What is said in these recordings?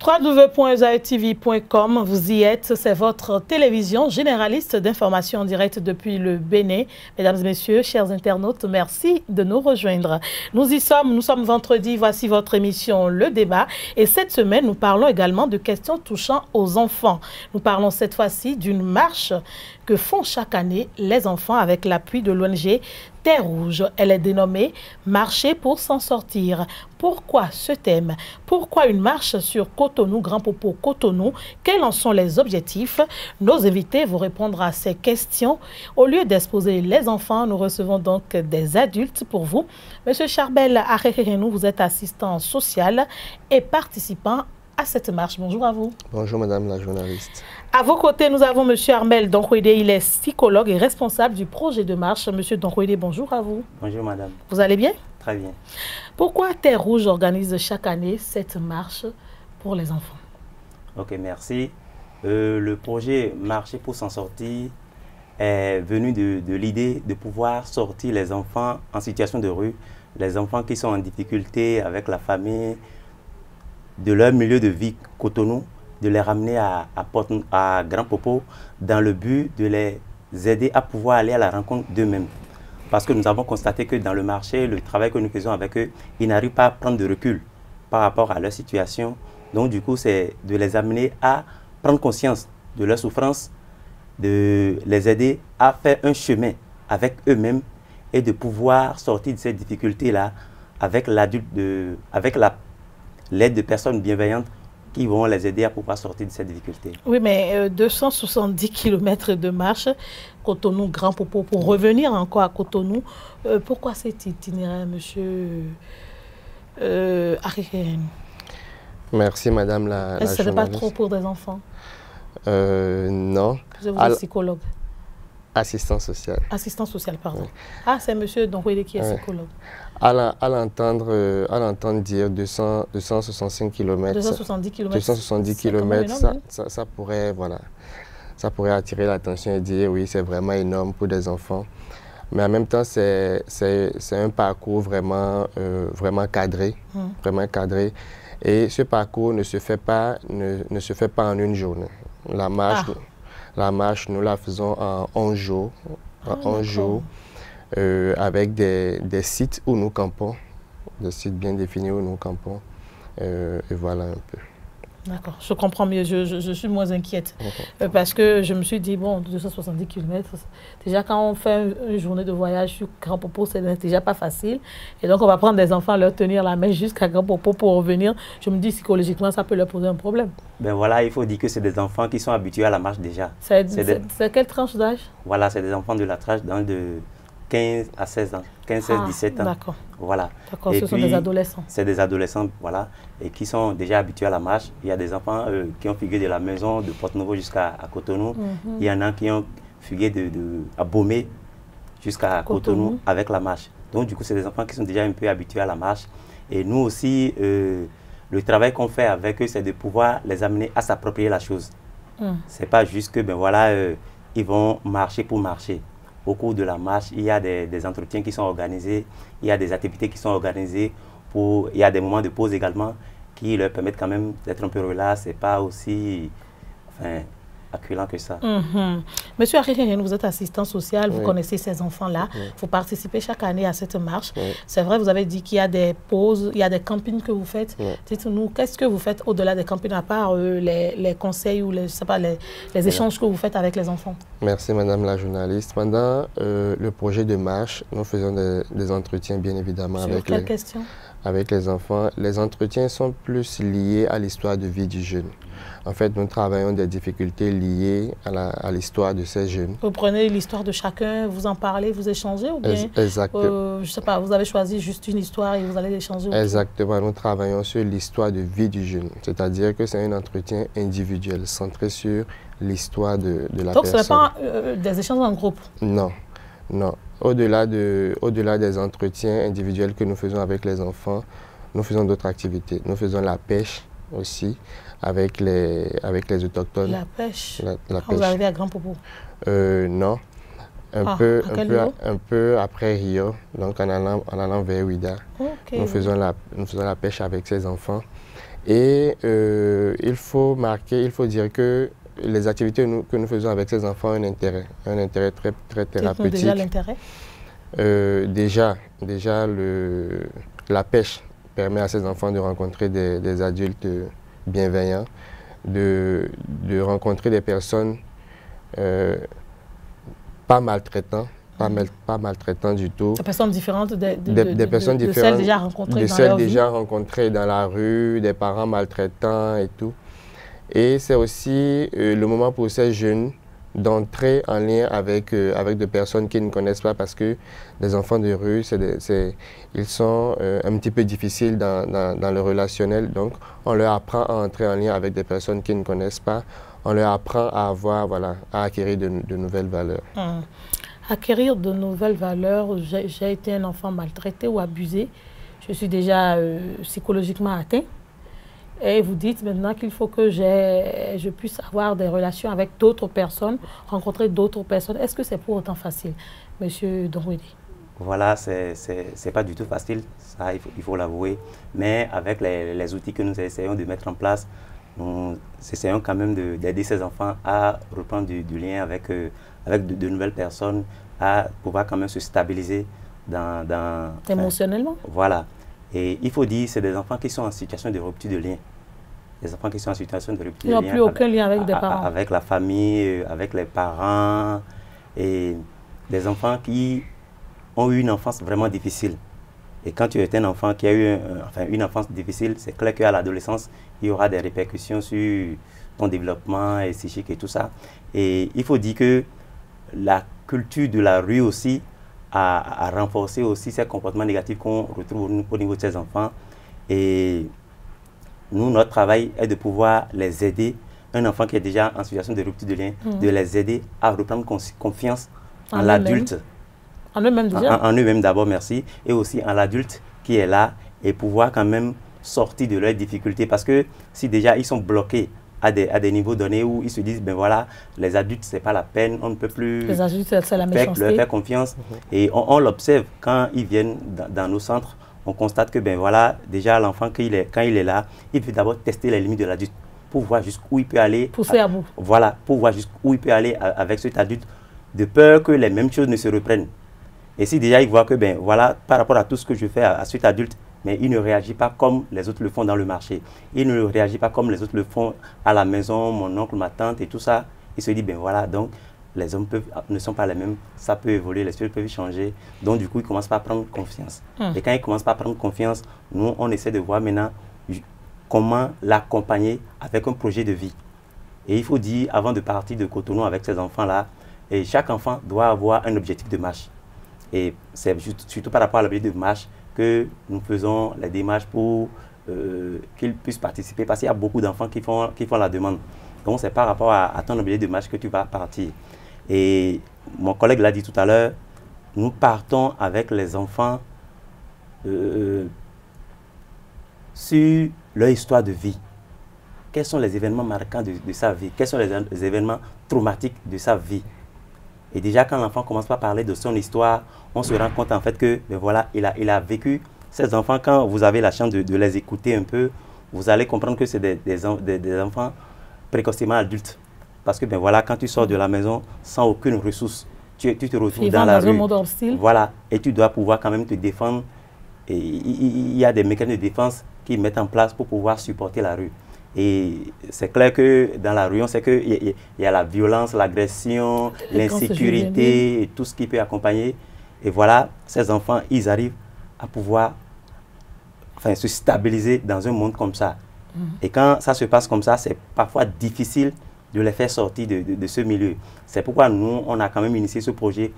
www.zaetv.com, vous y êtes, c'est votre télévision généraliste d'information en direct depuis le Bénin. Mesdames et messieurs, chers internautes, merci de nous rejoindre. Nous sommes vendredi, voici votre émission Le Débat. Et cette semaine, nous parlons également de questions touchant aux enfants. Nous parlons cette fois-ci d'une marche que font chaque année les enfants avec l'appui de l'ONG Terre Rouge. Elle est dénommée « Marcher pour s'en sortir ». Pourquoi ce thème? Pourquoi une marche sur Cotonou, Grand Popo Cotonou? Quels en sont les objectifs? Nos invités vont répondre à ces questions. Au lieu d'exposer les enfants, nous recevons donc des adultes pour vous. Monsieur Charbel Arerenou, vous êtes assistant social et participant à cette marche. Bonjour à vous. Bonjour madame la journaliste. À vos côtés, nous avons monsieur Armel Donkwede, il est psychologue et responsable du projet de marche. Monsieur Donkwede, bonjour à vous. Bonjour madame. Vous allez bien? Très bien. Pourquoi Terre Rouge organise chaque année cette marche pour les enfants? Ok, merci. Le projet Marcher pour s'en sortir est venu de l'idée de pouvoir sortir les enfants en situation de rue, les enfants qui sont en difficulté avec la famille, de leur milieu de vie Cotonou, de les ramener à Grand Popo dans le but de les aider à pouvoir aller à la rencontre d'eux-mêmes. Parce que nous avons constaté que dans le marché, le travail que nous faisons avec eux, ils n'arrivent pas à prendre de recul par rapport à leur situation. Donc du coup, c'est de les amener à prendre conscience de leur souffrance, de les aider à faire un chemin avec eux-mêmes et de pouvoir sortir de ces difficultés-là avec l'aide de personnes bienveillantes qui vont les aider à pouvoir sortir de cette difficulté. Oui, mais 270 km de marche, Cotonou, Grand Popo, pour revenir encore à Cotonou, pourquoi cet itinéraire, monsieur Arerenou? Merci madame la Est-ce que ce n'est pas trop pour des enfants? Non. Vous êtes psychologue. Assistant social. Assistant social, pardon. Oui. Ah, c'est monsieur Donkwede qui est psychologue. À l'entendre dire 265 km, 270 km, 270 km, ça pourrait, voilà, ça pourrait attirer l'attention et dire oui, c'est vraiment énorme pour des enfants. Mais en même temps, c'est un parcours vraiment, vraiment cadré, vraiment cadré. Et ce parcours ne se fait pas en une journée. La marche, nous la faisons en 11 jours. En 11 jours. Avec des sites où nous campons, des sites bien définis où nous campons, et voilà un peu. D'accord, je comprends mieux, je suis moins inquiète, parce que je me suis dit, bon, 270 km, déjà quand on fait une journée de voyage sur Grand Popo, c'est déjà pas facile, et donc on va prendre des enfants, leur tenir la main jusqu'à Grand Popo pour revenir, je me dis psychologiquement ça peut leur poser un problème. Ben voilà, il faut dire que c'est des enfants qui sont habitués à la marche déjà. C'est quelle tranche d'âge? Voilà, c'est des enfants de la tranche de 15 à 16 ans, 15, 16, 17 ans. D'accord. Voilà. D'accord, ce sont des adolescents. C'est des adolescents, voilà, et qui sont déjà habitués à la marche. Il y a des enfants qui ont fugué de la maison de Porte-Nouveau jusqu'à Cotonou. Il y en a qui ont fugué à Bomé jusqu'à Cotonou avec la marche. Donc du coup, c'est des enfants qui sont déjà un peu habitués à la marche. Et nous aussi, le travail qu'on fait avec eux, c'est de pouvoir les amener à s'approprier la chose. C'est pas juste que, ben voilà, ils vont marcher pour marcher. Au cours de la marche, il y a des entretiens qui sont organisés, il y a des activités qui sont organisées, il y a des moments de pause également qui leur permettent quand même d'être un peu relax. Ce n'est pas aussi accueillant que ça. Monsieur Arerenou, vous êtes assistant social, vous connaissez ces enfants-là, vous participez chaque année à cette marche. C'est vrai, vous avez dit qu'il y a des pauses, il y a des campings que vous faites. Dites-nous, qu'est-ce que vous faites au-delà des campings, à part les conseils ou les échanges que vous faites avec les enfants? Merci madame la journaliste. Pendant le projet de marche, nous faisons des entretiens bien évidemment avec les enfants. Les entretiens sont plus liés à l'histoire de vie du jeune. En fait, nous travaillons des difficultés liées à l'histoire de ces jeunes. Vous prenez l'histoire de chacun, vous en parlez, vous échangez ou bien exactement. Je sais pas, vous avez choisi juste une histoire et vous allez l'échanger? Exactement, nous travaillons sur l'histoire de vie du jeune. C'est-à-dire que c'est un entretien individuel centré sur l'histoire de la personne. Donc ce n'est pas des échanges en groupe? Non, non. Au-delà des entretiens individuels que nous faisons avec les enfants, nous faisons d'autres activités. Nous faisons la pêche aussi avec les autochtones. La pêche? La Quand vous arrivez à Grand Popo? Non. Un peu après Rio, donc en allant vers Ouida. Nous faisons la pêche avec ces enfants. Et il faut dire que les activités que nous faisons avec ces enfants ont un intérêt très, très thérapeutique. Déjà l'intérêt? Déjà la pêche permet à ces enfants de rencontrer des adultes bienveillants, de rencontrer des personnes pas maltraitantes, pas maltraitant du tout. Des personnes différentes des personnes différentes, celles déjà rencontrées dans la rue, des parents maltraitants et tout. Et c'est aussi le moment pour ces jeunes d'entrer en lien avec des personnes qu'ils ne connaissent pas, parce que les enfants de rue, ils sont un petit peu difficiles dans le relationnel. Donc, on leur apprend à entrer en lien avec des personnes qu'ils ne connaissent pas. On leur apprend à à acquérir de nouvelles valeurs. Acquérir de nouvelles valeurs, j'ai été un enfant maltraité ou abusé. Je suis déjà psychologiquement atteint. Et vous dites maintenant qu'il faut que je puisse avoir des relations avec d'autres personnes, rencontrer d'autres personnes. Est-ce que c'est pour autant facile, Monsieur Donwedi? Voilà, c'est pas du tout facile, ça il faut l'avouer. Mais avec les outils que nous essayons de mettre en place, nous essayons quand même d'aider ces enfants à reprendre du lien avec de nouvelles personnes, à pouvoir quand même se stabiliser émotionnellement. Voilà. Et il faut dire, c'est des enfants qui sont en situation de rupture de lien. Des enfants qui sont en situation de rupture de lien. Ils n'ont plus aucun lien avec des parents. Avec la famille, avec les parents. Et des enfants qui ont eu une enfance vraiment difficile. Et quand tu es un enfant qui a eu une enfance difficile, c'est clair qu'à l'adolescence, il y aura des répercussions sur ton développement et psychique et tout ça. Et il faut dire que la culture de la rue aussi a renforcé aussi ces comportements négatifs qu'on retrouve au niveau de ces enfants. Et nous, notre travail est de pouvoir les aider. Un enfant qui est déjà en situation de rupture de lien, de les aider à reprendre confiance en l'adulte. En eux-mêmes déjà? En eux-mêmes d'abord, merci. Et aussi en l'adulte qui est là et pouvoir quand même sortir de leurs difficultés. Parce que si déjà ils sont bloqués à des niveaux donnés où ils se disent, ben voilà, les adultes, c'est pas la peine, on ne peut plus les adultes, c'est la méchanceté. Leur faire confiance. Et on l'observe quand ils viennent dans nos centres, on constate que, ben voilà, déjà l'enfant, quand il est là, il peut d'abord tester les limites de l'adulte pour voir jusqu'où il peut aller. Pousser à bout. Voilà, pour voir jusqu'où il peut aller avec cet adulte, de peur que les mêmes choses ne se reprennent. Et si déjà il voit que, ben voilà, par rapport à tout ce que je fais à cet adulte, mais il ne réagit pas comme les autres le font dans le marché. Il ne réagit pas comme les autres le font à la maison, mon oncle, ma tante et tout ça. Il se dit, ben voilà, donc les hommes ne sont pas les mêmes, ça peut évoluer, les choses peuvent changer. Donc du coup, il commence pas à prendre confiance. Et quand il commence pas à prendre confiance, nous, on essaie de voir maintenant comment l'accompagner avec un projet de vie. Et il faut dire, avant de partir de Cotonou avec ces enfants-là, et chaque enfant doit avoir un objectif de marche. Et c'est surtout par rapport à l'objectif de marche que nous faisons les démarches pour qu'ils puissent participer, parce qu'il y a beaucoup d'enfants qui font la demande. Donc c'est par rapport à ton objectif de marche que tu vas partir. Et mon collègue l'a dit tout à l'heure, nous partons avec les enfants sur leur histoire de vie. Quels sont les événements marquants de sa vie? Quels sont les événements traumatiques de sa vie? Et déjà, quand l'enfant commence par parler de son histoire, on se rend compte en fait que, ben voilà, il a vécu. Ces enfants, quand vous avez la chance de les écouter un peu, vous allez comprendre que c'est des enfants précocement adultes. Parce que, ben voilà, quand tu sors de la maison sans aucune ressource, tu te retrouves dans la rue. Un monde hostile. Voilà, et tu dois pouvoir quand même te défendre. Et il y a des mécanismes de défense qui mettent en place pour pouvoir supporter la rue. Et c'est clair que dans la rue, on sait qu'il y a la violence, l'agression, l'insécurité et tout ce qui peut accompagner. Et voilà, ces enfants, ils arrivent à pouvoir se stabiliser dans un monde comme ça. Et quand ça se passe comme ça, c'est parfois difficile de les faire sortir de ce milieu. C'est pourquoi nous, on a quand même initié ce projet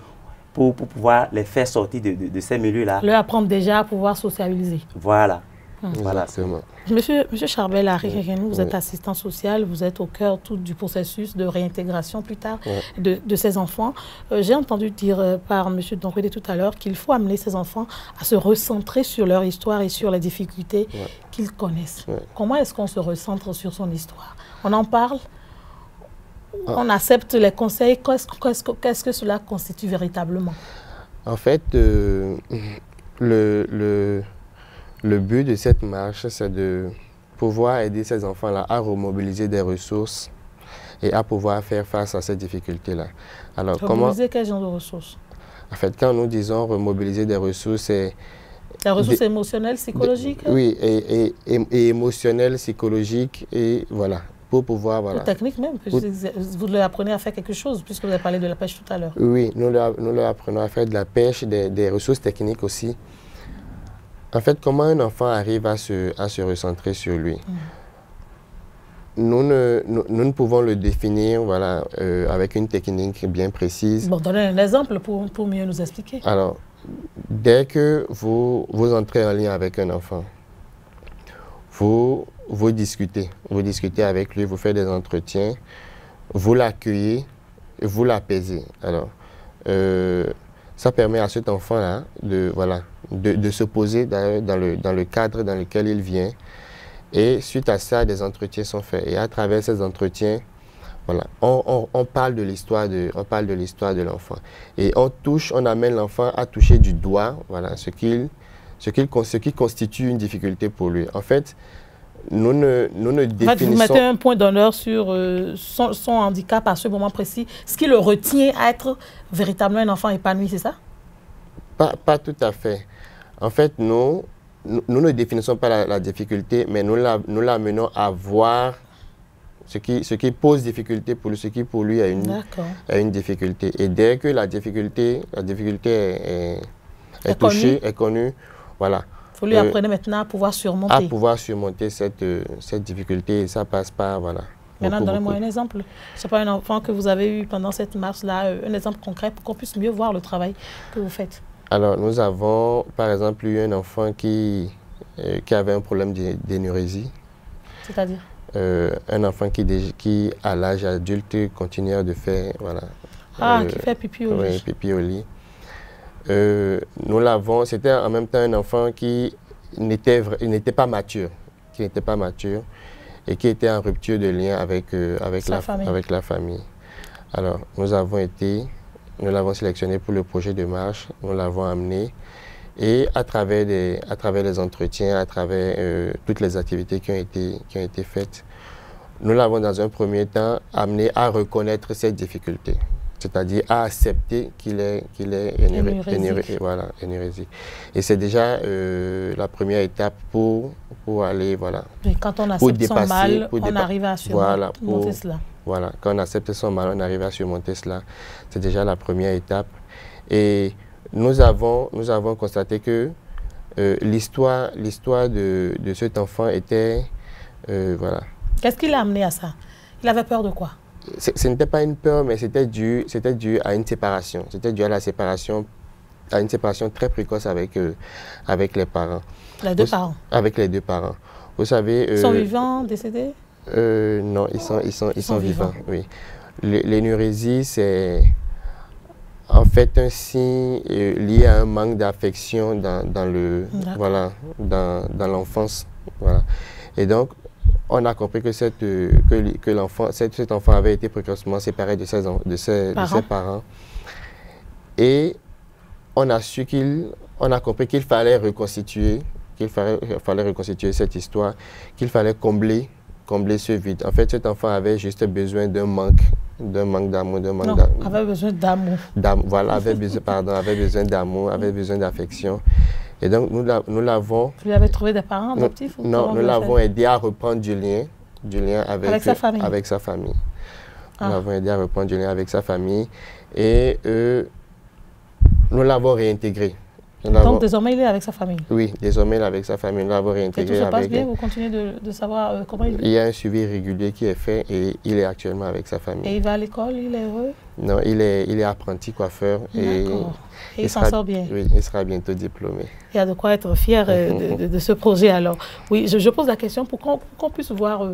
pour pouvoir les faire sortir de ces milieux-là. Leur apprendre déjà à pouvoir sociabiliser. Voilà. Voilà, c'est moi. Monsieur Charbel Arikénou, vous êtes assistant social, vous êtes au cœur du processus de réintégration plus tard de ces enfants. J'ai entendu dire par M. Donwedi tout à l'heure qu'il faut amener ces enfants à se recentrer sur leur histoire et sur les difficultés qu'ils connaissent. Comment est-ce qu'on se recentre sur son histoire? On en parle? On accepte les conseils? Qu'est-ce que cela constitue véritablement? En fait, le but de cette marche, c'est de pouvoir aider ces enfants-là à remobiliser des ressources et à pouvoir faire face à ces difficultés-là. Alors, remobiliser quel genre de ressources? En fait, quand nous disons remobiliser des ressources, c'est... La ressource émotionnelle, psychologique? Oui, et émotionnelle, psychologique, et voilà, pour pouvoir... Voilà. Ou technique même, vous leur apprenez à faire quelque chose, puisque vous avez parlé de la pêche tout à l'heure. Oui, nous leur apprenons à faire de la pêche, des ressources techniques aussi. En fait, comment un enfant arrive à se recentrer sur lui? Nous ne pouvons le définir voilà, avec une technique bien précise. Bon, donnez un exemple pour mieux nous expliquer. Alors, dès que vous entrez en lien avec un enfant, vous discutez avec lui, vous faites des entretiens, vous l'accueillez, vous l'apaisez. Alors, ça permet à cet enfant-là de se poser dans le cadre dans lequel il vient. Et suite à ça, des entretiens sont faits. Et à travers ces entretiens, voilà, on parle de l'histoire de l'enfant. Et on amène l'enfant à toucher du doigt voilà, ce qui constitue une difficulté pour lui. En fait, nous ne définissons... En fait, vous mettez un point d'honneur sur son handicap à ce moment précis, ce qui le retient à être véritablement un enfant épanoui, c'est ça? Pas tout à fait. En fait, nous ne définissons pas la difficulté, mais nous l'amenons à voir ce qui pose difficulté pour lui, ce qui pour lui a une difficulté. Et dès que la difficulté est touchée, est connue, voilà. Il faut lui apprendre maintenant à pouvoir surmonter. À pouvoir surmonter cette difficulté, et ça passe par, voilà. Maintenant, donnez-moi un exemple. Ce n'est pas un enfant que vous avez eu pendant cette marche-là, un exemple concret pour qu'on puisse mieux voir le travail que vous faites. Alors, nous avons, par exemple, eu un enfant qui avait un problème d'énurésie. C'est-à-dire? Un enfant qui, à l'âge adulte, continue de faire, voilà. Qui fait pipi au lit. Oui, pipi au lit. Nous l'avons, c'était en même temps un enfant qui n'était pas mature, et qui était en rupture de lien avec la famille. Alors, nous l'avons sélectionné pour le projet de marche, nous l'avons amené et à travers les entretiens, à travers toutes les activités qui ont été faites, nous l'avons dans un premier temps amené à reconnaître cette difficulté, c'est-à-dire à accepter qu'il est énurésique. Et c'est déjà la première étape pour aller, voilà. Et quand on accepte son mal, on arrive à surmonter cela. Voilà, quand on accepte son mal, on arrive à surmonter cela. C'est déjà la première étape. Et nous avons constaté que l'histoire de cet enfant était... voilà. Qu'est-ce qui l'a amené à ça? Il avait peur de quoi? Ce n'était pas une peur, mais c'était dû à une séparation. C'était dû à une séparation très précoce avec les parents. Les deux parents? Avec les deux parents. Vous savez... Ils sont vivants, décédés? Non, ils sont vivants, oui. L'énurésie, c'est en fait un signe lié à un manque d'affection dans l'enfance. Voilà. Et donc, on a compris que cet enfant avait été précocement séparé de ses parents. Et on a compris qu'il fallait reconstituer, cette histoire, qu'il fallait combler ce vide. En fait, cet enfant avait juste besoin d'un manque d'amour, avait besoin d'amour. Voilà, avait besoin d'amour, avait besoin d'affection. Et donc, nous l'avons... Vous lui avez trouvé des parents adoptifs? Non, nous l'avons aidé à reprendre du lien avec sa famille. Nous l'avons aidé à reprendre du lien avec sa famille et nous l'avons réintégré. Donc, désormais, il est avec sa famille? Oui, désormais, il est avec sa famille. Nous l'avons réintégré. Et tout se passe bien? Vous continuez de savoir comment il vit? Il y a un suivi régulier qui est fait et il est actuellement avec sa famille. Et il va à l'école? Il est heureux? Non, il est apprenti coiffeur. D'accord. Et il s'en sort bien? Oui, il sera bientôt diplômé. Il y a de quoi être fier de ce projet alors. Oui, je pose la question pour qu'on puisse voir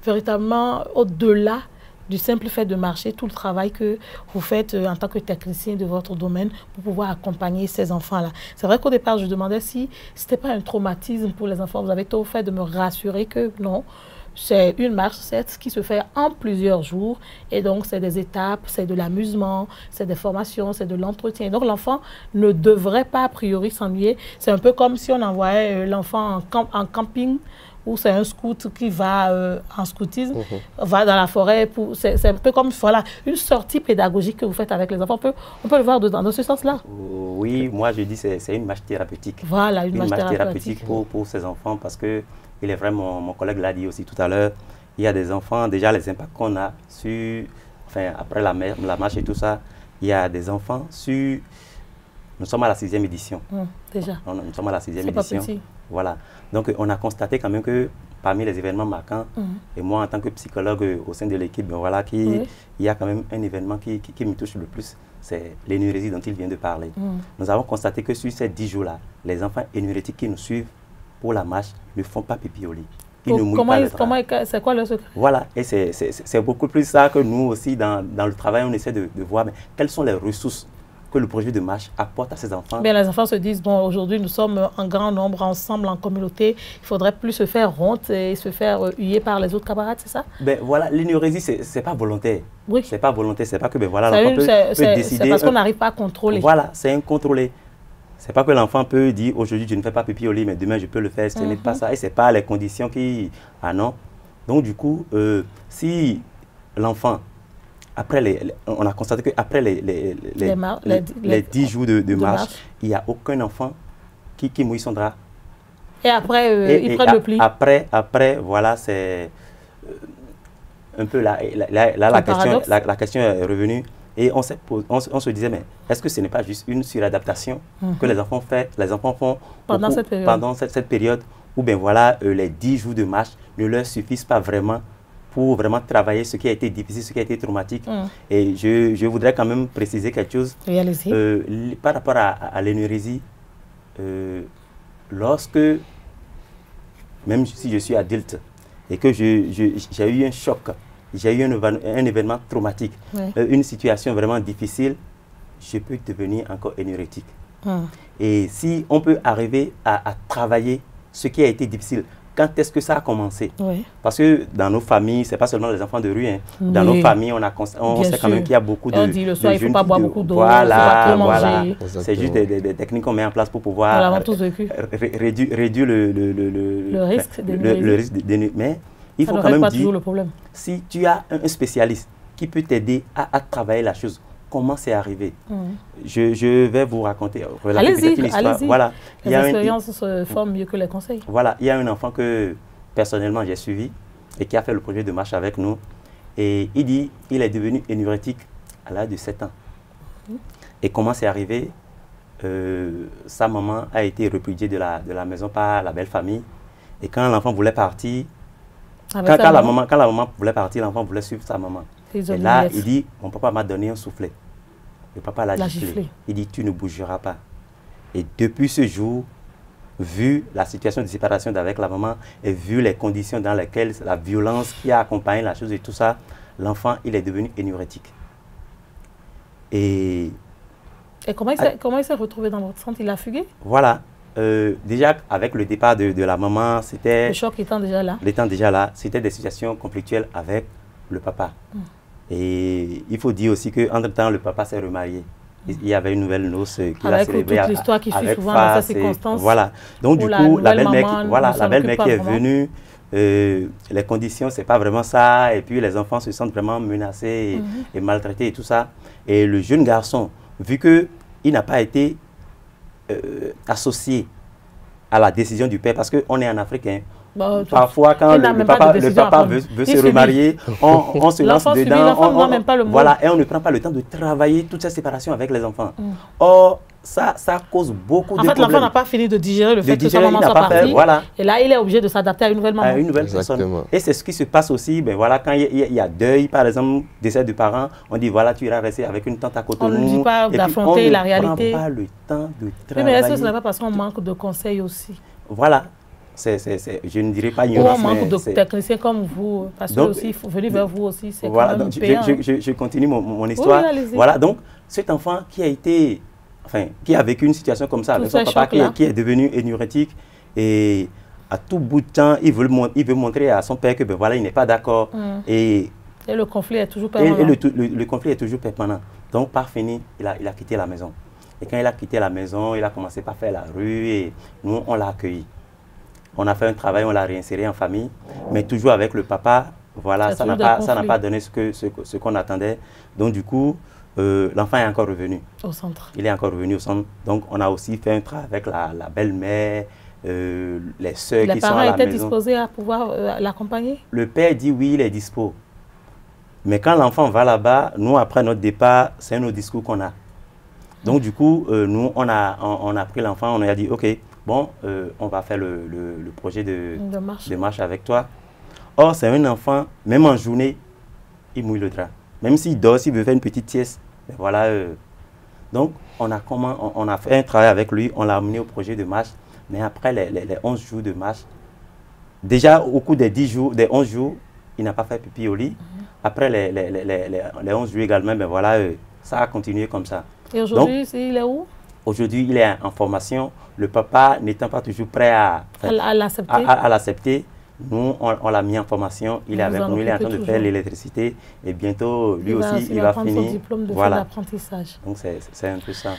véritablement au-delà du simple fait de marcher, tout le travail que vous faites en tant que technicien de votre domaine pour pouvoir accompagner ces enfants-là. C'est vrai qu'au départ, je demandais si ce n'était pas un traumatisme pour les enfants. Vous avez tout fait de me rassurer que non, c'est une marche, certes, qui se fait en plusieurs jours. Et donc, c'est des étapes, c'est de l'amusement, c'est des formations, c'est de l'entretien. Donc, l'enfant ne devrait pas, a priori, s'ennuyer. C'est un peu comme si on envoyait l'enfant en camping où c'est un scout qui va en scoutisme, va dans la forêt. C'est un peu comme voilà, une sortie pédagogique que vous faites avec les enfants. On peut le voir dans ce sens-là. Oui, moi je dis que c'est une marche thérapeutique. Voilà, une marche thérapeutique pour ces enfants parce que il est vrai, mon collègue l'a dit aussi tout à l'heure, il y a des enfants, déjà les impacts qu'on a sur, enfin après la marche et tout ça, il y a des enfants sur, nous sommes à la 6e édition. Déjà. Nous sommes à la 6e édition. Pas petit. Voilà. Donc on a constaté quand même que parmi les événements marquants, et moi en tant que psychologue au sein de l'équipe, ben voilà, il y a quand même un événement qui me touche le plus, c'est l'énurésie dont il vient de parler. Nous avons constaté que sur ces 10 jours-là, les enfants énurétiques qui nous suivent pour la marche ne font pas pipi au lit. Ils ne mouillent pas le drap. C'est quoi le secret? Voilà, et c'est beaucoup plus ça que nous aussi, dans le travail, on essaie de voir mais quelles sont les ressources que le projet de marche apporte à ces enfants. Bien, les enfants se disent, bon, aujourd'hui, nous sommes en grand nombre, ensemble, en communauté, il ne faudrait plus se faire honte et se faire huer par les autres camarades, c'est ça? Ben voilà, l'énurésie, ce n'est pas volontaire. Oui. C'est pas volontaire, c'est pas que ben voilà, l'enfant peut décider. C'est parce qu'on n'arrive pas à contrôler. Voilà, c'est incontrôlé. C'est pas que l'enfant peut dire aujourd'hui je ne fais pas pipi au lit, mais demain je peux le faire. Ce n'est pas ça. Et ce n'est pas les conditions qui. Ah non. Donc du coup, si l'enfant, on a constaté qu'après les 10 jours de marche, il n'y a aucun enfant qui mouille son drap. Et après, ils prennent le pli. Après, voilà, c'est un peu la question est revenue. Et on se disait, mais est-ce que ce n'est pas juste une suradaptation que les enfants font pendant cette période où ben voilà, les 10 jours de marche ne leur suffisent pas vraiment pour vraiment travailler ce qui a été difficile, ce qui a été traumatique. Et je voudrais quand même préciser quelque chose. Par rapport à l'énurésie, lorsque, même si je suis adulte et que j'ai eu un choc, j'ai eu un événement traumatique, une situation vraiment difficile, je peux devenir encore énurétique. Et si on peut arriver à travailler ce qui a été difficile, quand est-ce que ça a commencé? Parce que dans nos familles, ce n'est pas seulement les enfants de rue. Dans nos familles, on sait quand même qu'il y a beaucoup de... On dit le soir, il ne faut pas boire beaucoup d'eau, voilà. C'est juste des techniques qu'on met en place pour pouvoir réduire le risque d'énurésie. Mais il faut quand même dire, si tu as un spécialiste qui peut t'aider à travailler la chose, comment c'est arrivé? Je vais vous raconter. Allez-y. Voilà. Les expériences se forment mieux que les conseils. Voilà. Il y a un enfant que personnellement j'ai suivi et qui a fait le projet de marche avec nous. Et il dit il est devenu énurétique à l'âge de 7 ans. Et comment c'est arrivé? Sa maman a été repudiée de la maison par la belle famille. Et quand l'enfant voulait partir, quand la maman voulait partir, l'enfant voulait suivre sa maman. Et là, il dit, mon papa m'a donné un soufflet. Le papa l'a giflé. Il dit, tu ne bougeras pas. Et depuis ce jour, vu la situation de séparation avec la maman et vu les conditions dans lesquelles la violence qui a accompagné la chose et tout ça, l'enfant, il est devenu énurétique. Et comment il s'est retrouvé dans votre centre? Il a fugué? Voilà. Déjà, avec le départ de la maman, c'était... Le choc étant déjà là. L'étant déjà là, c'était des situations conflictuelles avec le papa. Et il faut dire aussi qu'entre-temps, le papa s'est remarié. Il y avait une nouvelle noce qu'il a célébrée. Avec toute l'histoire qui suit souvent dans ces circonstances. Voilà. Donc du coup, la belle-mère qui est venue, les conditions, ce n'est pas vraiment ça. Et puis les enfants se sentent vraiment menacés et maltraités et tout ça. Et le jeune garçon, vu qu'il n'a pas été associé à la décision du père, parce qu'on est en Afrique, parfois, quand le papa veut se remarier, on se lance dedans, voilà, et on ne prend pas le temps de travailler toute cette séparation avec les enfants. Or, ça cause beaucoup de problèmes. En fait, l'enfant n'a pas fini de digérer le fait que sa maman soit partie. Et là, il est obligé de s'adapter à une nouvelle maman. À une nouvelle personne. Et c'est ce qui se passe aussi, ben voilà, quand il y a deuil, par exemple, décès de parents, on dit, voilà, tu iras rester avec une tante à côté de nous. On ne dit pas d'affronter la réalité. On ne prend pas le temps de travailler. Mais est-ce que ce n'est pas parce qu'on manque de conseils aussi? Voilà. Je ne dirais pas ignorance. Ou on manque de techniciens comme vous, parce que aussi, venir vers vous aussi, c'est voilà, quand même payant. Je continue mon histoire. Oui, voilà, donc cet enfant qui a vécu une situation comme ça, avec son papa qui est devenu énurétique, et à tout bout de temps, il veut montrer à son père que ben voilà, il n'est pas d'accord. Et le conflit est toujours permanent. Et le conflit est toujours permanent. Donc, par fini, il a quitté la maison. Et quand il a quitté la maison, il a commencé par faire la rue et nous, on l'a accueilli. On a fait un travail, on l'a réinséré en famille, mais toujours avec le papa. Voilà, ça n'a pas donné ce qu'on attendait. Donc du coup, l'enfant est encore revenu. Au centre. Il est encore revenu au centre. Donc on a aussi fait un travail avec la belle-mère, les soeurs qui sont à la maison. Les parents étaient disposés à pouvoir l'accompagner? Le père dit oui, il est dispo. Mais quand l'enfant va là-bas, nous, après notre départ, c'est un autre discours qu'on a. Donc, du coup, nous, on a pris l'enfant, on a dit, OK, bon, on va faire le projet de marche avec toi. Or, c'est un enfant, même en journée, il mouille le drap. Même s'il dort, s'il veut faire une petite sieste, ben voilà. Donc, on a fait un travail avec lui, on l'a amené au projet de marche. Mais après les 11 jours de marche, déjà, au cours des 11 jours, il n'a pas fait pipi au lit. Après les 11 jours également, ben voilà, ça a continué comme ça. Et aujourd'hui, il est où? Aujourd'hui, il est en formation. Le papa n'étant pas toujours prêt à l'accepter, nous, on l'a mis en formation. Il est avec nous, il est en train de faire l'électricité. Et bientôt, lui aussi, il va finir. Son diplôme de d'apprentissage. Donc, c'est un peu ça.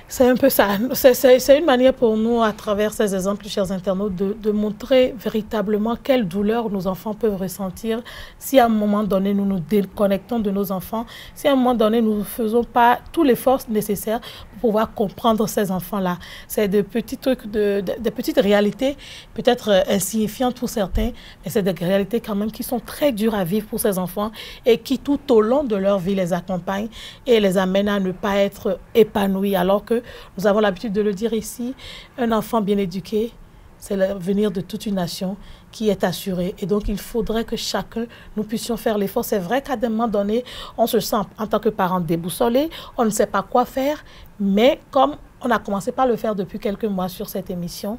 C'est un peu ça. C'est une manière pour nous, à travers ces exemples, chers internautes, de montrer véritablement quelle douleur nos enfants peuvent ressentir si à un moment donné, nous nous déconnectons de nos enfants, si à un moment donné, nous ne faisons pas tout l'effort nécessaire pour pouvoir comprendre ces enfants-là. C'est de petits trucs, de petites réalités, peut-être insignifiantes pour certains, mais c'est des réalités quand même qui sont très dures à vivre pour ces enfants et qui, tout au long de leur vie, les accompagnent et les amènent à ne pas être épanouis, alors que nous avons l'habitude de le dire ici, un enfant bien éduqué, c'est l'avenir de toute une nation qui est assuré. Et donc, il faudrait que chacun, nous puissions faire l'effort. C'est vrai qu'à un moment donné, on se sent, en tant que parent, déboussolé, on ne sait pas quoi faire, mais comme on a commencé par le faire depuis quelques mois sur cette émission,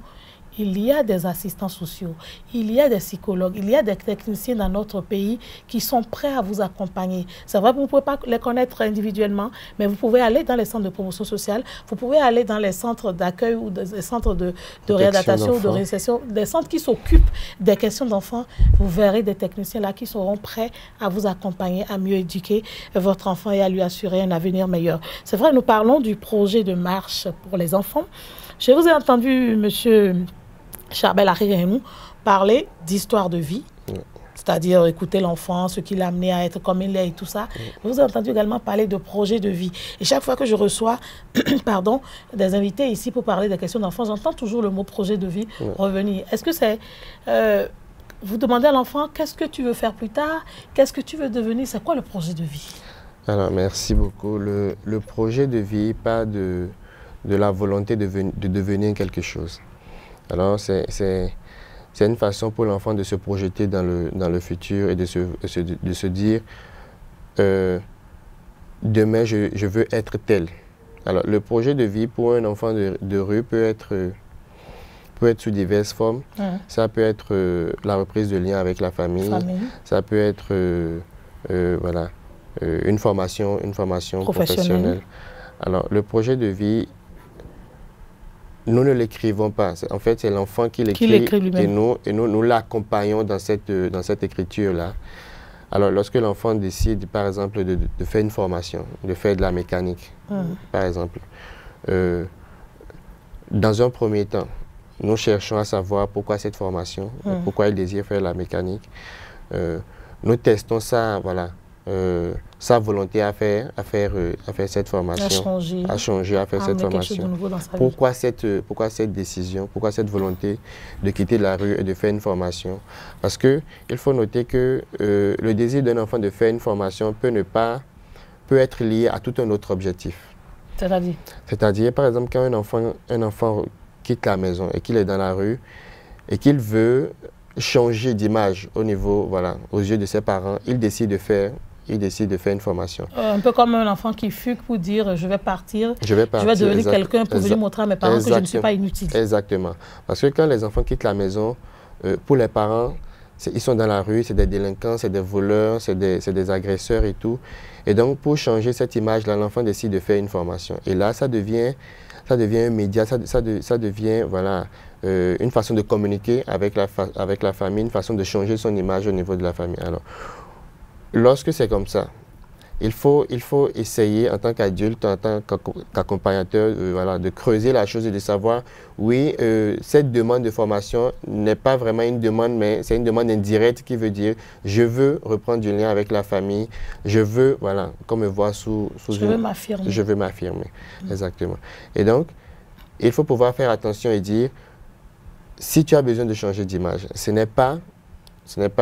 il y a des assistants sociaux, il y a des psychologues, il y a des techniciens dans notre pays qui sont prêts à vous accompagner. C'est vrai que vous ne pouvez pas les connaître individuellement, mais vous pouvez aller dans les centres de promotion sociale, vous pouvez aller dans les centres d'accueil ou des centres de réadaptation ou de réinsertion, des centres qui s'occupent des questions d'enfants. Vous verrez des techniciens là qui seront prêts à vous accompagner, à mieux éduquer votre enfant et à lui assurer un avenir meilleur. C'est vrai, nous parlons du projet de marche pour les enfants. Je vous ai entendu, monsieur Charbel Arirémou, parler d'histoire de vie, c'est-à-dire écouter l'enfant, ce qui l'a amené à être comme il est et tout ça. Je vous ai entendu également parler de projet de vie. Et chaque fois que je reçois pardon, des invités ici pour parler des questions d'enfants, j'entends toujours le mot projet de vie revenir. Est-ce que c'est... vous demandez à l'enfant, qu'est-ce que tu veux faire plus tard? Qu'est-ce que tu veux devenir? C'est quoi le projet de vie? Alors, merci beaucoup. Le projet de vie part de la volonté de devenir quelque chose. Alors, c'est une façon pour l'enfant de se projeter dans le futur et de se dire demain, je veux être tel. Alors, le projet de vie pour un enfant de rue peut être sous diverses formes. Ça peut être la reprise de lien avec la famille. Ça peut être voilà, une formation professionnelle. Alors, le projet de vie, nous ne l'écrivons pas. En fait, c'est l'enfant qui l'écrit et nous l'accompagnons dans cette écriture-là. Alors, lorsque l'enfant décide, par exemple, de faire une formation, de faire de la mécanique, par exemple, dans un premier temps, nous cherchons à savoir pourquoi cette formation, pourquoi il désire faire la mécanique. Nous testons ça, voilà, sa volonté à faire cette formation, à changer, à faire cette formation. Pourquoi cette décision, pourquoi cette volonté de quitter la rue et de faire une formation? Parce qu'il faut noter que le désir d'un enfant de faire une formation peut être lié à tout un autre objectif. C'est-à-dire? C'est-à-dire, par exemple, quand un enfant quitte la maison et qu'il est dans la rue et qu'il veut changer d'image au niveau, voilà, aux yeux de ses parents, il décide de faire une formation. Un peu comme un enfant qui fugue pour dire je vais partir, je vais devenir quelqu'un pour venir montrer à mes parents que je ne suis pas inutile. Exactement. Parce que quand les enfants quittent la maison, pour les parents, ils sont dans la rue, c'est des délinquants, c'est des voleurs, c'est des agresseurs et tout. Et donc, pour changer cette image-là, l'enfant décide de faire une formation. Et là, ça devient un média, ça devient voilà, une façon de communiquer avec la famille, une façon de changer son image au niveau de la famille. Alors, lorsque c'est comme ça, il faut essayer en tant qu'adulte, en tant qu'accompagnateur, voilà, de creuser la chose et de savoir, oui, cette demande de formation n'est pas vraiment une demande, mais c'est une demande indirecte qui veut dire, je veux reprendre du lien avec la famille, je veux, voilà, qu'on me voit sous je veux m'affirmer. Je veux m'affirmer, exactement. Et donc, il faut pouvoir faire attention et dire, si tu as besoin de changer d'image, ce n'est pas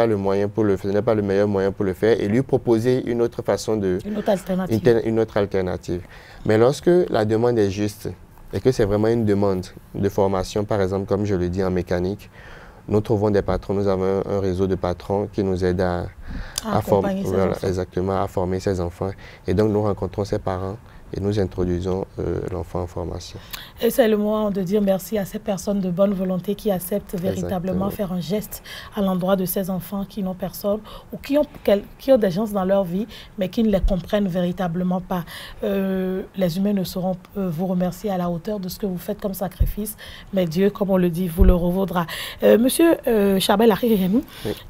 le moyen pour le faire, ce n'est pas le meilleur moyen pour le faire, et lui proposer une autre façon de... Une autre alternative. Une autre alternative. Mais lorsque la demande est juste, et que c'est vraiment une demande de formation, par exemple, comme je le dis en mécanique, nous trouvons des patrons, nous avons un réseau de patrons qui nous aident à former, voilà, exactement, à former ces enfants. Et donc, nous rencontrons ces parents et nous introduisons l'enfant en formation. Et c'est le moment de dire merci à ces personnes de bonne volonté qui acceptent véritablement faire un geste à l'endroit de ces enfants qui n'ont personne ou qui ont des gens dans leur vie, mais qui ne les comprennent véritablement pas. Les humains ne sauront vous remercier à la hauteur de ce que vous faites comme sacrifice, mais Dieu, comme on le dit, vous le revaudra. Monsieur Charbel Ariremi,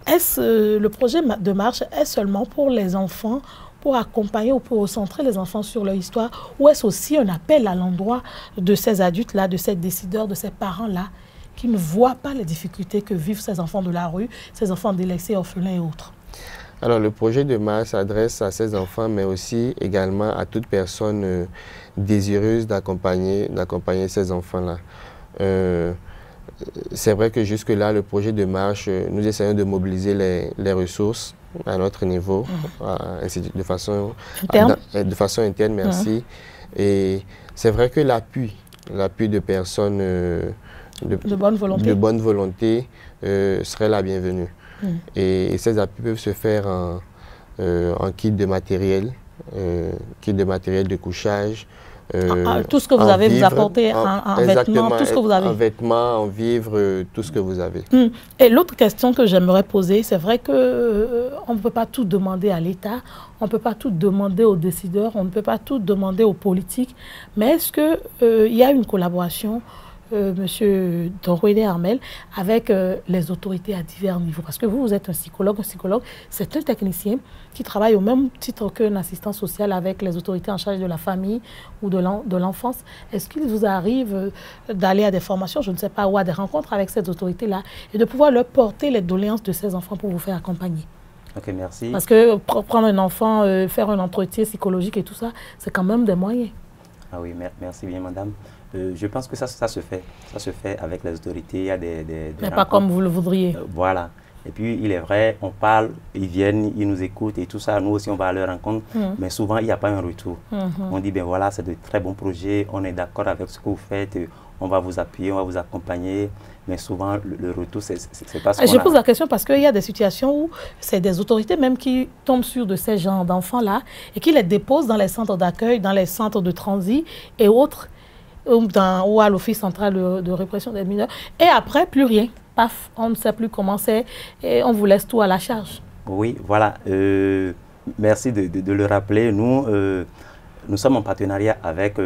est-ce le projet de marche est seulement pour les enfants, pour accompagner ou pour recentrer les enfants sur leur histoire, ou est-ce aussi un appel à l'endroit de ces adultes-là, de ces décideurs, de ces parents-là, qui ne voient pas les difficultés que vivent ces enfants de la rue, ces enfants délaissés, orphelins et autres? Alors, le projet de marche s'adresse à ces enfants, mais aussi également à toute personne désireuse d'accompagner ces enfants-là. C'est vrai que jusque-là, le projet de marche, nous essayons de mobiliser les ressources à notre niveau, de façon interne, merci. Et c'est vrai que l'appui de personnes de bonne volonté serait la bienvenue. Et ces appuis peuvent se faire en kit de matériel de couchage, tout ce que vous avez, vous apportez en vêtements, tout ce que vous avez. En vêtements, en vivres, tout ce que vous avez. Et l'autre question que j'aimerais poser, c'est vrai qu'on ne peut pas tout demander à l'État, on ne peut pas tout demander aux décideurs, on ne peut pas tout demander aux politiques, mais est-ce qu'il y a une collaboration, Monsieur Donrouéné Armel, avec les autorités à divers niveaux? Parce que vous êtes un psychologue, c'est un technicien qui travaille au même titre qu'un assistant social avec les autorités en charge de la famille ou de l'enfance. Est-ce qu'il vous arrive d'aller à des formations, je ne sais pas, ou à des rencontres avec ces autorités-là et de pouvoir leur porter les doléances de ces enfants pour vous faire accompagner? Ok, merci. Parce que prendre un enfant, faire un entretien psychologique et tout ça, c'est quand même des moyens. Ah oui, merci bien, madame. Je pense que ça se fait. Ça se fait avec les autorités. Il y a des mais pas comme vous le voudriez. Voilà. Et puis, il est vrai, on parle, ils viennent, ils nous écoutent et tout ça. Nous aussi, on va à leur rencontre. Mais souvent, il n'y a pas un retour. On dit, ben voilà, c'est de très bons projets. On est d'accord avec ce que vous faites. On va vous appuyer, on va vous accompagner. Mais souvent, le retour, c'est pas ce qu'on a. Je pose la question parce qu'il y a des situations où c'est des autorités même qui tombent sur de ces genres d'enfants-là et qui les déposent dans les centres d'accueil, dans les centres de transit et autres, ou à l'Office central de répression des mineurs. Et après, plus rien. Paf, on ne sait plus comment c'est et on vous laisse tout à la charge. Oui, voilà. Merci de le rappeler. Nous sommes en partenariat avec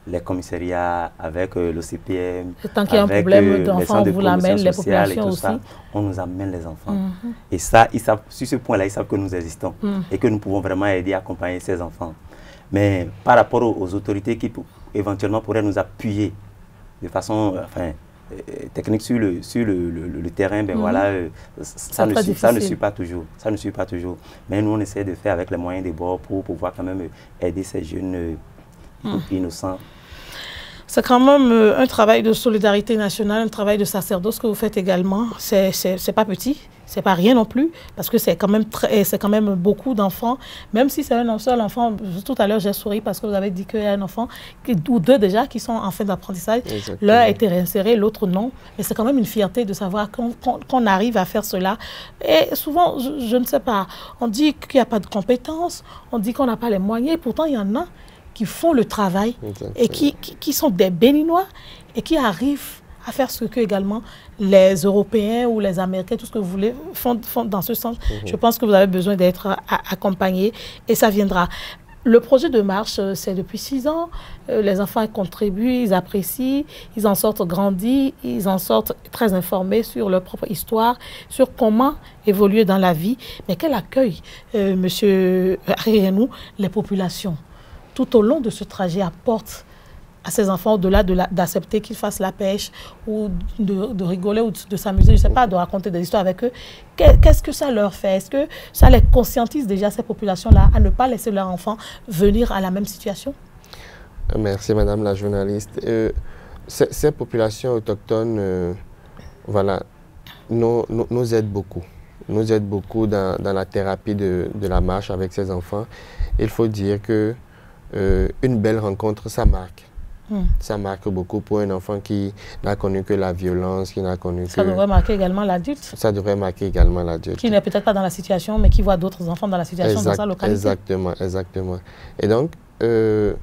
les commissariats, avec l'OCPM, tant qu'il y a un problème d'enfants, on vous l'amène, les populations aussi. Ça, on nous amène les enfants. Et ça, ils savent, sur ce point-là, ils savent que nous existons et que nous pouvons vraiment aider, accompagner ces enfants. Mais par rapport aux autorités qui éventuellement pourraient nous appuyer de façon technique sur le terrain, ben voilà, ça ne suit pas toujours. Ça ne suit pas toujours. Mais nous, on essaie de faire avec les moyens des bords pour pouvoir quand même aider ces jeunes innocents. C'est quand même un travail de solidarité nationale, un travail de sacerdoce que vous faites également. C'est pas petit, c'est pas rien non plus, parce que c'est quand même beaucoup d'enfants. Même si c'est un seul enfant, tout à l'heure j'ai souri parce que vous avez dit qu'il y a un enfant, ou deux déjà, qui sont en fin d'apprentissage. L'un a été réinséré, l'autre non. Mais c'est quand même une fierté de savoir qu'on arrive à faire cela. Et souvent, je ne sais pas, on dit qu'il n'y a pas de compétences, on dit qu'on n'a pas les moyens, pourtant il y en a qui font le travail et qui sont des Béninois et qui arrivent à faire ce que également les Européens ou les Américains, tout ce que vous voulez, font dans ce sens. Je pense que vous avez besoin d'être accompagnés et ça viendra. Le projet de marche, c'est depuis 6 ans. Les enfants contribuent, ils apprécient, ils en sortent grandis, ils en sortent très informés sur leur propre histoire, sur comment évoluer dans la vie. Mais quel accueil, monsieur Ariénou, les populations, tout au long de ce trajet apportent à ces enfants, au-delà d'accepter qu'ils fassent la pêche ou de rigoler ou de s'amuser, je ne sais pas, de raconter des histoires avec eux. Qu'est-ce que ça leur fait? Est-ce que ça les conscientise déjà, ces populations-là, à ne pas laisser leurs enfants venir à la même situation? Merci, madame la journaliste. Ces populations autochtones, voilà, nous aident beaucoup. Nous aident beaucoup dans la thérapie de la marche avec ces enfants. Il faut dire que une belle rencontre, ça marque. Ça marque beaucoup pour un enfant qui n'a connu que la violence, qui n'a connu que... Ça devrait marquer également l'adulte. Ça devrait marquer également l'adulte. Qui n'est peut-être pas dans la situation, mais qui voit d'autres enfants dans la situation dans sa localité. Exactement, exactement. Et donc, que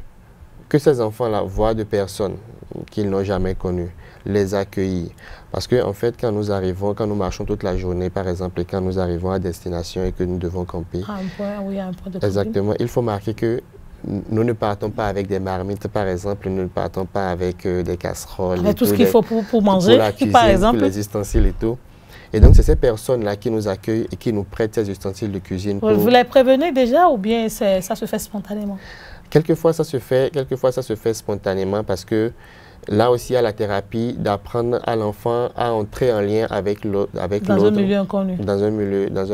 ces enfants-là voient de personnes qu'ils n'ont jamais connues, les accueillir. Parce qu'en fait, quand nous marchons toute la journée, par exemple, et quand nous arrivons à destination et que nous devons camper... À un point, oui, à un point de exactement, il faut marquer que nous ne partons pas avec des marmites, par exemple, nous ne partons pas avec des casseroles. Avec tout ce qu'il faut pour manger, pour la cuisine, par exemple. Pour les ustensiles et tout. Et donc, c'est ces personnes-là qui nous accueillent et qui nous prêtent ces ustensiles de cuisine. Vous les prévenez déjà ou bien ça se fait spontanément? Quelquefois, ça se fait spontanément parce que là aussi, il y a la thérapie d'apprendre à l'enfant à entrer en lien avec l'autre. Dans un milieu inconnu. Dans un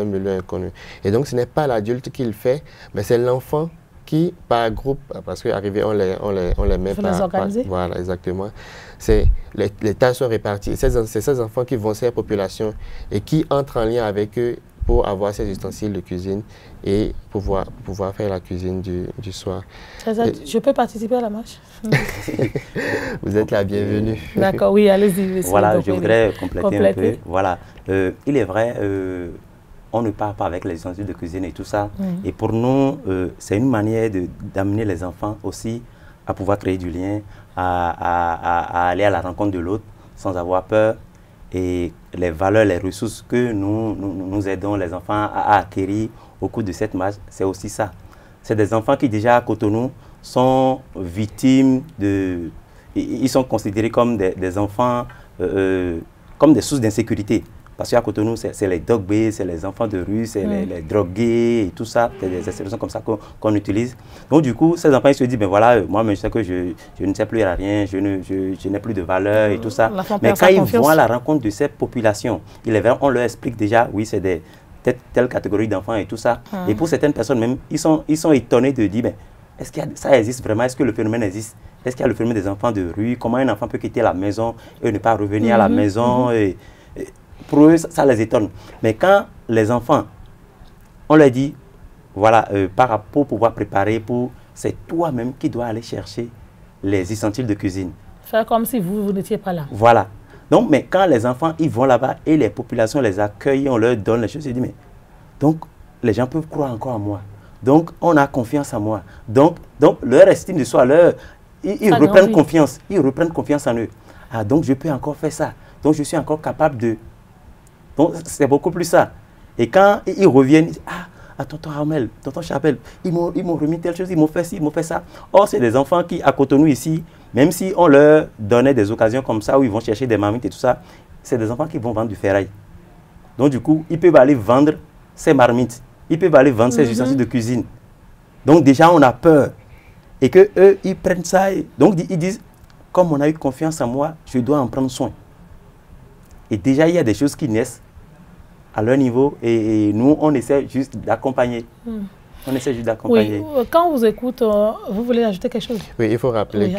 milieu inconnu. Et donc, ce n'est pas l'adulte qui le fait, mais c'est l'enfant qui, par groupe, parce qu'arrivé, on les met par... Voilà, exactement. Les tâches sont réparties. C'est ces enfants qui vont ces populations et qui entrent en lien avec eux pour avoir ces ustensiles de cuisine et pouvoir faire la cuisine du soir. Je peux participer à la marche? Vous êtes la bienvenue. D'accord, oui, allez-y. Voilà, je voudrais compléter un peu. Voilà, il est vrai... on ne part pas avec les ustensiles de cuisine et tout ça. Et pour nous, c'est une manière d'amener les enfants aussi à pouvoir créer du lien, à aller à la rencontre de l'autre sans avoir peur. Et les valeurs, les ressources que nous aidons les enfants à acquérir au cours de cette marche, c'est aussi ça. C'est des enfants qui déjà à Cotonou sont victimes de... Ils sont considérés comme des enfants, comme des sources d'insécurité. Parce qu'à Cotonou, c'est les dog-bés, c'est les enfants de rue, c'est les drogués et tout ça. C'est des expressions comme ça qu'on utilise. Donc du coup, ces enfants, ils se disent, ben voilà, moi, je sais que je ne sais plus à rien, je n'ai plus de valeur et tout ça. Mais quand ils vont à la rencontre de ces populations, on leur explique déjà, oui, c'est telle catégorie d'enfants et tout ça. Et pour certaines personnes même, ils sont étonnés de dire, ben, est-ce que ça existe vraiment? Est-ce que le phénomène existe? Est-ce qu'il y a le phénomène des enfants de rue? Comment un enfant peut quitter la maison et ne pas revenir à la maison pour eux, ça les étonne. Mais quand les enfants, on leur dit, voilà, pour pouvoir préparer, c'est toi-même qui dois aller chercher les ustensiles de cuisine. Faire comme si vous n'étiez pas là. Voilà. Donc, mais quand les enfants, ils vont là-bas et les populations les accueillent, on leur donne les choses, ils disent, mais donc, les gens peuvent croire encore en moi. Donc, on a confiance en moi. Donc leur estime de soi, ils reprennent confiance. Ils reprennent confiance en eux. Ah, donc, je peux encore faire ça. Donc, je suis encore capable de... Donc, c'est beaucoup plus ça. Et quand ils reviennent, ils disent, ah, tonton Armel, tonton Chapelle, ils m'ont remis telle chose, ils m'ont fait ci, ils m'ont fait ça. Or, c'est des enfants qui, à Cotonou ici, même si on leur donnait des occasions comme ça, où ils vont chercher des marmites et tout ça, c'est des enfants qui vont vendre du ferraille. Donc, du coup, ils peuvent aller vendre ces marmites. Ils peuvent aller vendre ces ustensiles de cuisine. Donc, déjà, on a peur. Et qu'eux, ils prennent ça. Donc, ils disent, comme on a eu confiance en moi, je dois en prendre soin. Et déjà, il y a des choses qui naissent à leur niveau et nous, on essaie juste d'accompagner. On essaie juste d'accompagner. Oui, quand on vous écoute, vous voulez ajouter quelque chose? Oui, il faut rappeler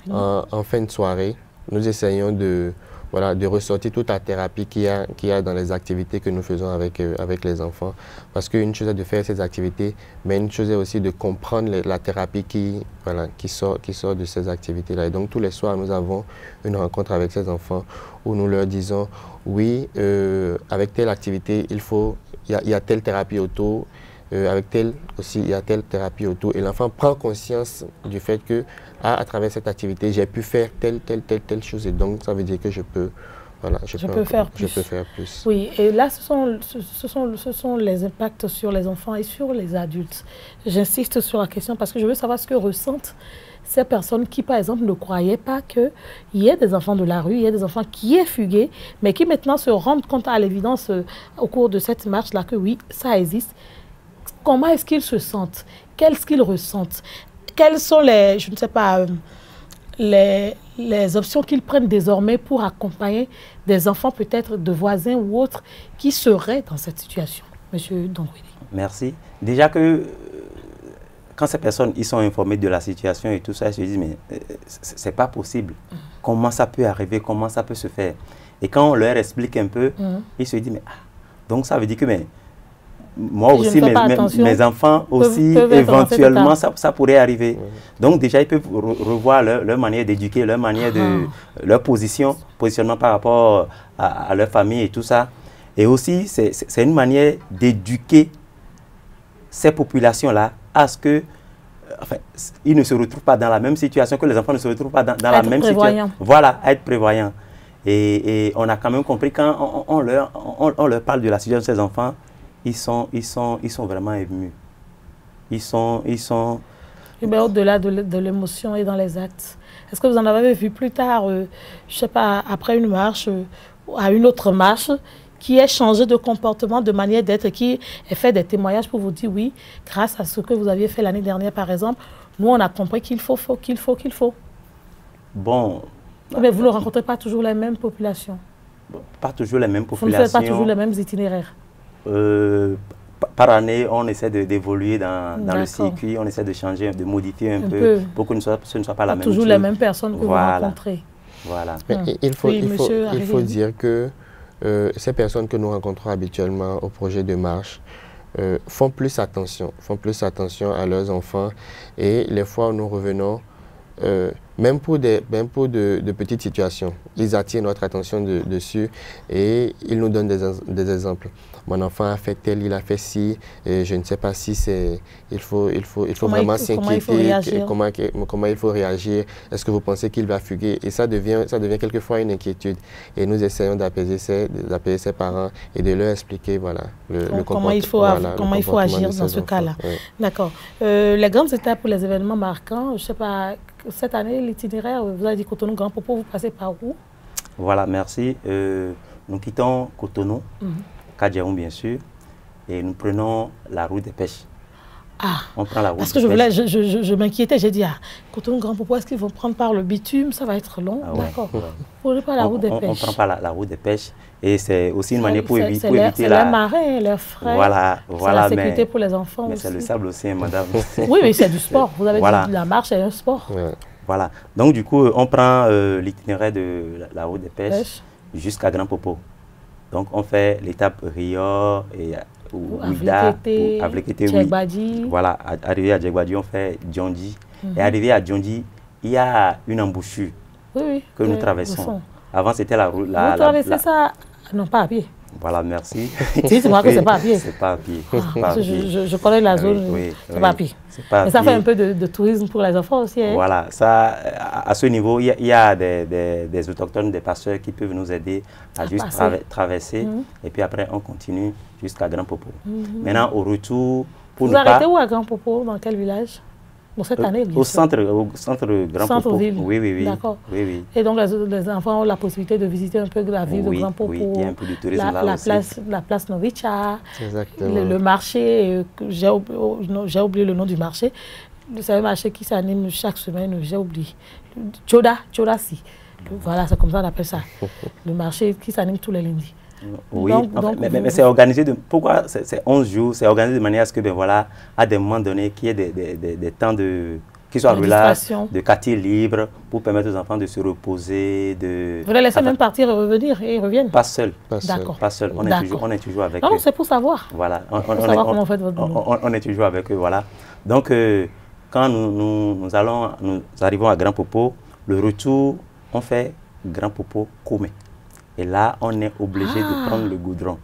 qu'en fin de soirée, nous essayons de ressortir toute la thérapie qu'il y a dans les activités que nous faisons avec les enfants. Parce qu'une chose est de faire ces activités, mais une chose est aussi de comprendre la thérapie qui sort de ces activités-là. Et donc, tous les soirs, nous avons une rencontre avec ces enfants où nous leur disons, oui, avec telle activité, il y a telle thérapie autour, avec telle aussi, il y a telle thérapie autour. Et l'enfant prend conscience du fait que, à travers cette activité, j'ai pu faire telle chose. Et donc, ça veut dire que je peux voilà, je peux faire plus. Oui, et là, ce sont les impacts sur les enfants et sur les adultes. J'insiste sur la question parce que je veux savoir ce que ressentent ces personnes qui, par exemple, ne croyaient pas qu'il y ait des enfants de la rue, il y ait des enfants qui aient fugué, mais qui maintenant se rendent compte à l'évidence au cours de cette marche-là que oui, ça existe. Comment est-ce qu'ils se sentent? Qu'est-ce qu'ils ressentent? Quelles sont les, je ne sais pas, les options qu'ils prennent désormais pour accompagner des enfants peut-être de voisins ou autres qui seraient dans cette situation? Monsieur Dongwili. Merci. Déjà que quand ces personnes ils sont informées de la situation et tout ça, ils se disent mais c'est pas possible. Comment ça peut arriver? Comment ça peut se faire? Et quand on leur explique un peu, ils se disent mais donc ça veut dire que moi aussi, mes enfants aussi, éventuellement, ça pourrait arriver. Donc déjà, ils peuvent revoir leur manière d'éduquer, leur manière de, leur positionnement par rapport à leur famille et tout ça. Et aussi, c'est une manière d'éduquer ces populations-là à ce que, enfin, ils ne se retrouvent pas dans la même situation, que les enfants ne se retrouvent pas dans la même situation. Voilà, être prévoyant. Et on a quand même compris, quand on leur parle de la situation de ces enfants, ils sont vraiment émus. Ils sont... Au-delà de l'émotion et dans les actes. Est-ce que vous en avez vu plus tard, je ne sais pas, après une marche, à une autre marche, qui ait changé de comportement, de manière d'être, qui ait fait des témoignages pour vous dire oui, grâce à ce que vous aviez fait l'année dernière, par exemple, nous, on a compris qu'il faut. Bon... Mais vous ne rencontrez pas toujours les mêmes populations? Pas toujours les mêmes populations. Vous ne faites pas toujours les mêmes itinéraires? Par année, on essaie d'évoluer dans le circuit, on essaie de changer, de modifier un peu pour que ce ne soit pas la même chose. Toujours les mêmes personnes que vous rencontrez. Voilà. Il faut dire que ces personnes que nous rencontrons habituellement au projet de marche font plus attention à leurs enfants, et les fois où nous revenons, même pour de petites situations, ils attirent notre attention dessus et ils nous donnent des exemples. Mon enfant a fait tel, il a fait ci, et je ne sais pas si c'est... Il faut vraiment s'inquiéter, comment il faut réagir, est-ce que vous pensez qu'il va fuguer? Et ça devient quelquefois une inquiétude. Et nous essayons d'apaiser ses parents et de leur expliquer voilà, comment il faut agir dans ce cas-là. Oui. D'accord. Les grandes étapes pour les événements marquants, je ne sais pas, cette année, l'itinéraire, vous avez dit Cotonou, Grand Popo, vous passez par où? Voilà, merci. Nous quittons Cotonou, Kadjaoum bien sûr, et nous prenons la route des pêches. Ah, on prend la route parce que je m'inquiétais, j'ai dit, Cotonou, Grand Popo, est-ce qu'ils vont prendre par le bitume? Ça va être long, d'accord. Vous ne pas la route des pêches. On ne prend pas la route des pêches, et c'est aussi une manière pour éviter la marée, leurs frais, voilà, la sécurité pour les enfants mais aussi. C'est le sable aussi, madame. Oui, mais c'est du sport, vous avez dit la marche, c'est un sport. Ouais. Voilà, donc du coup, on prend l'itinéraire de la route des pêches jusqu'à Grand Popo. Donc on fait l'étape Rio et Ouida, Avlekete, Djegbadji. Voilà, arrivé à Djegbadji, on fait Djondji. Et arrivé à Djondji, il y a une embouchure que nous traversons. Avant, c'était la route. Vous traversez ça? Non, pas à pied. Voilà, merci. Dites-moi que c'est pas à pied. C'est pas à pied. Je connais la zone, c'est pas à pied. Mais ça fait un peu de tourisme pour les enfants aussi. Hein? Voilà, ça, à ce niveau, il y a des autochtones, des pasteurs qui peuvent nous aider à juste traverser. Et puis après, on continue jusqu'à Grand Popo. Maintenant, au retour... Vous arrêtez où à Grand Popo? Dans quel village? Bon, cette année, au centre Grand Popo. Oui. D'accord. Oui. Et donc, les enfants ont la possibilité de visiter un peu la ville de Grand Popo. Oui, il y a un peu de tourisme là aussi. La place Novicha, le marché, j'ai oublié le nom du marché. C'est un marché qui s'anime chaque semaine, j'ai oublié. Chodasi. Voilà, c'est comme ça qu'on appelle ça. Le marché qui s'anime tous les lundis. Oui, mais c'est organisé pourquoi c'est 11 jours, c'est organisé de manière à ce que, à des moments donnés, qu'il y ait des temps qui soient relax, de quartier libre, pour permettre aux enfants de se reposer. Vous les laissez même partir et revenir, et ils reviennent? Pas seul. D'accord. Pas seul. On est toujours avec eux. Non, c'est pour savoir. Voilà. Pour savoir comment vous faites votre boulot. On est toujours avec eux, voilà. Donc, quand nous arrivons à Grand Popo, le retour, on fait Grand Popo Kome. Et là, on est obligé de prendre le goudron.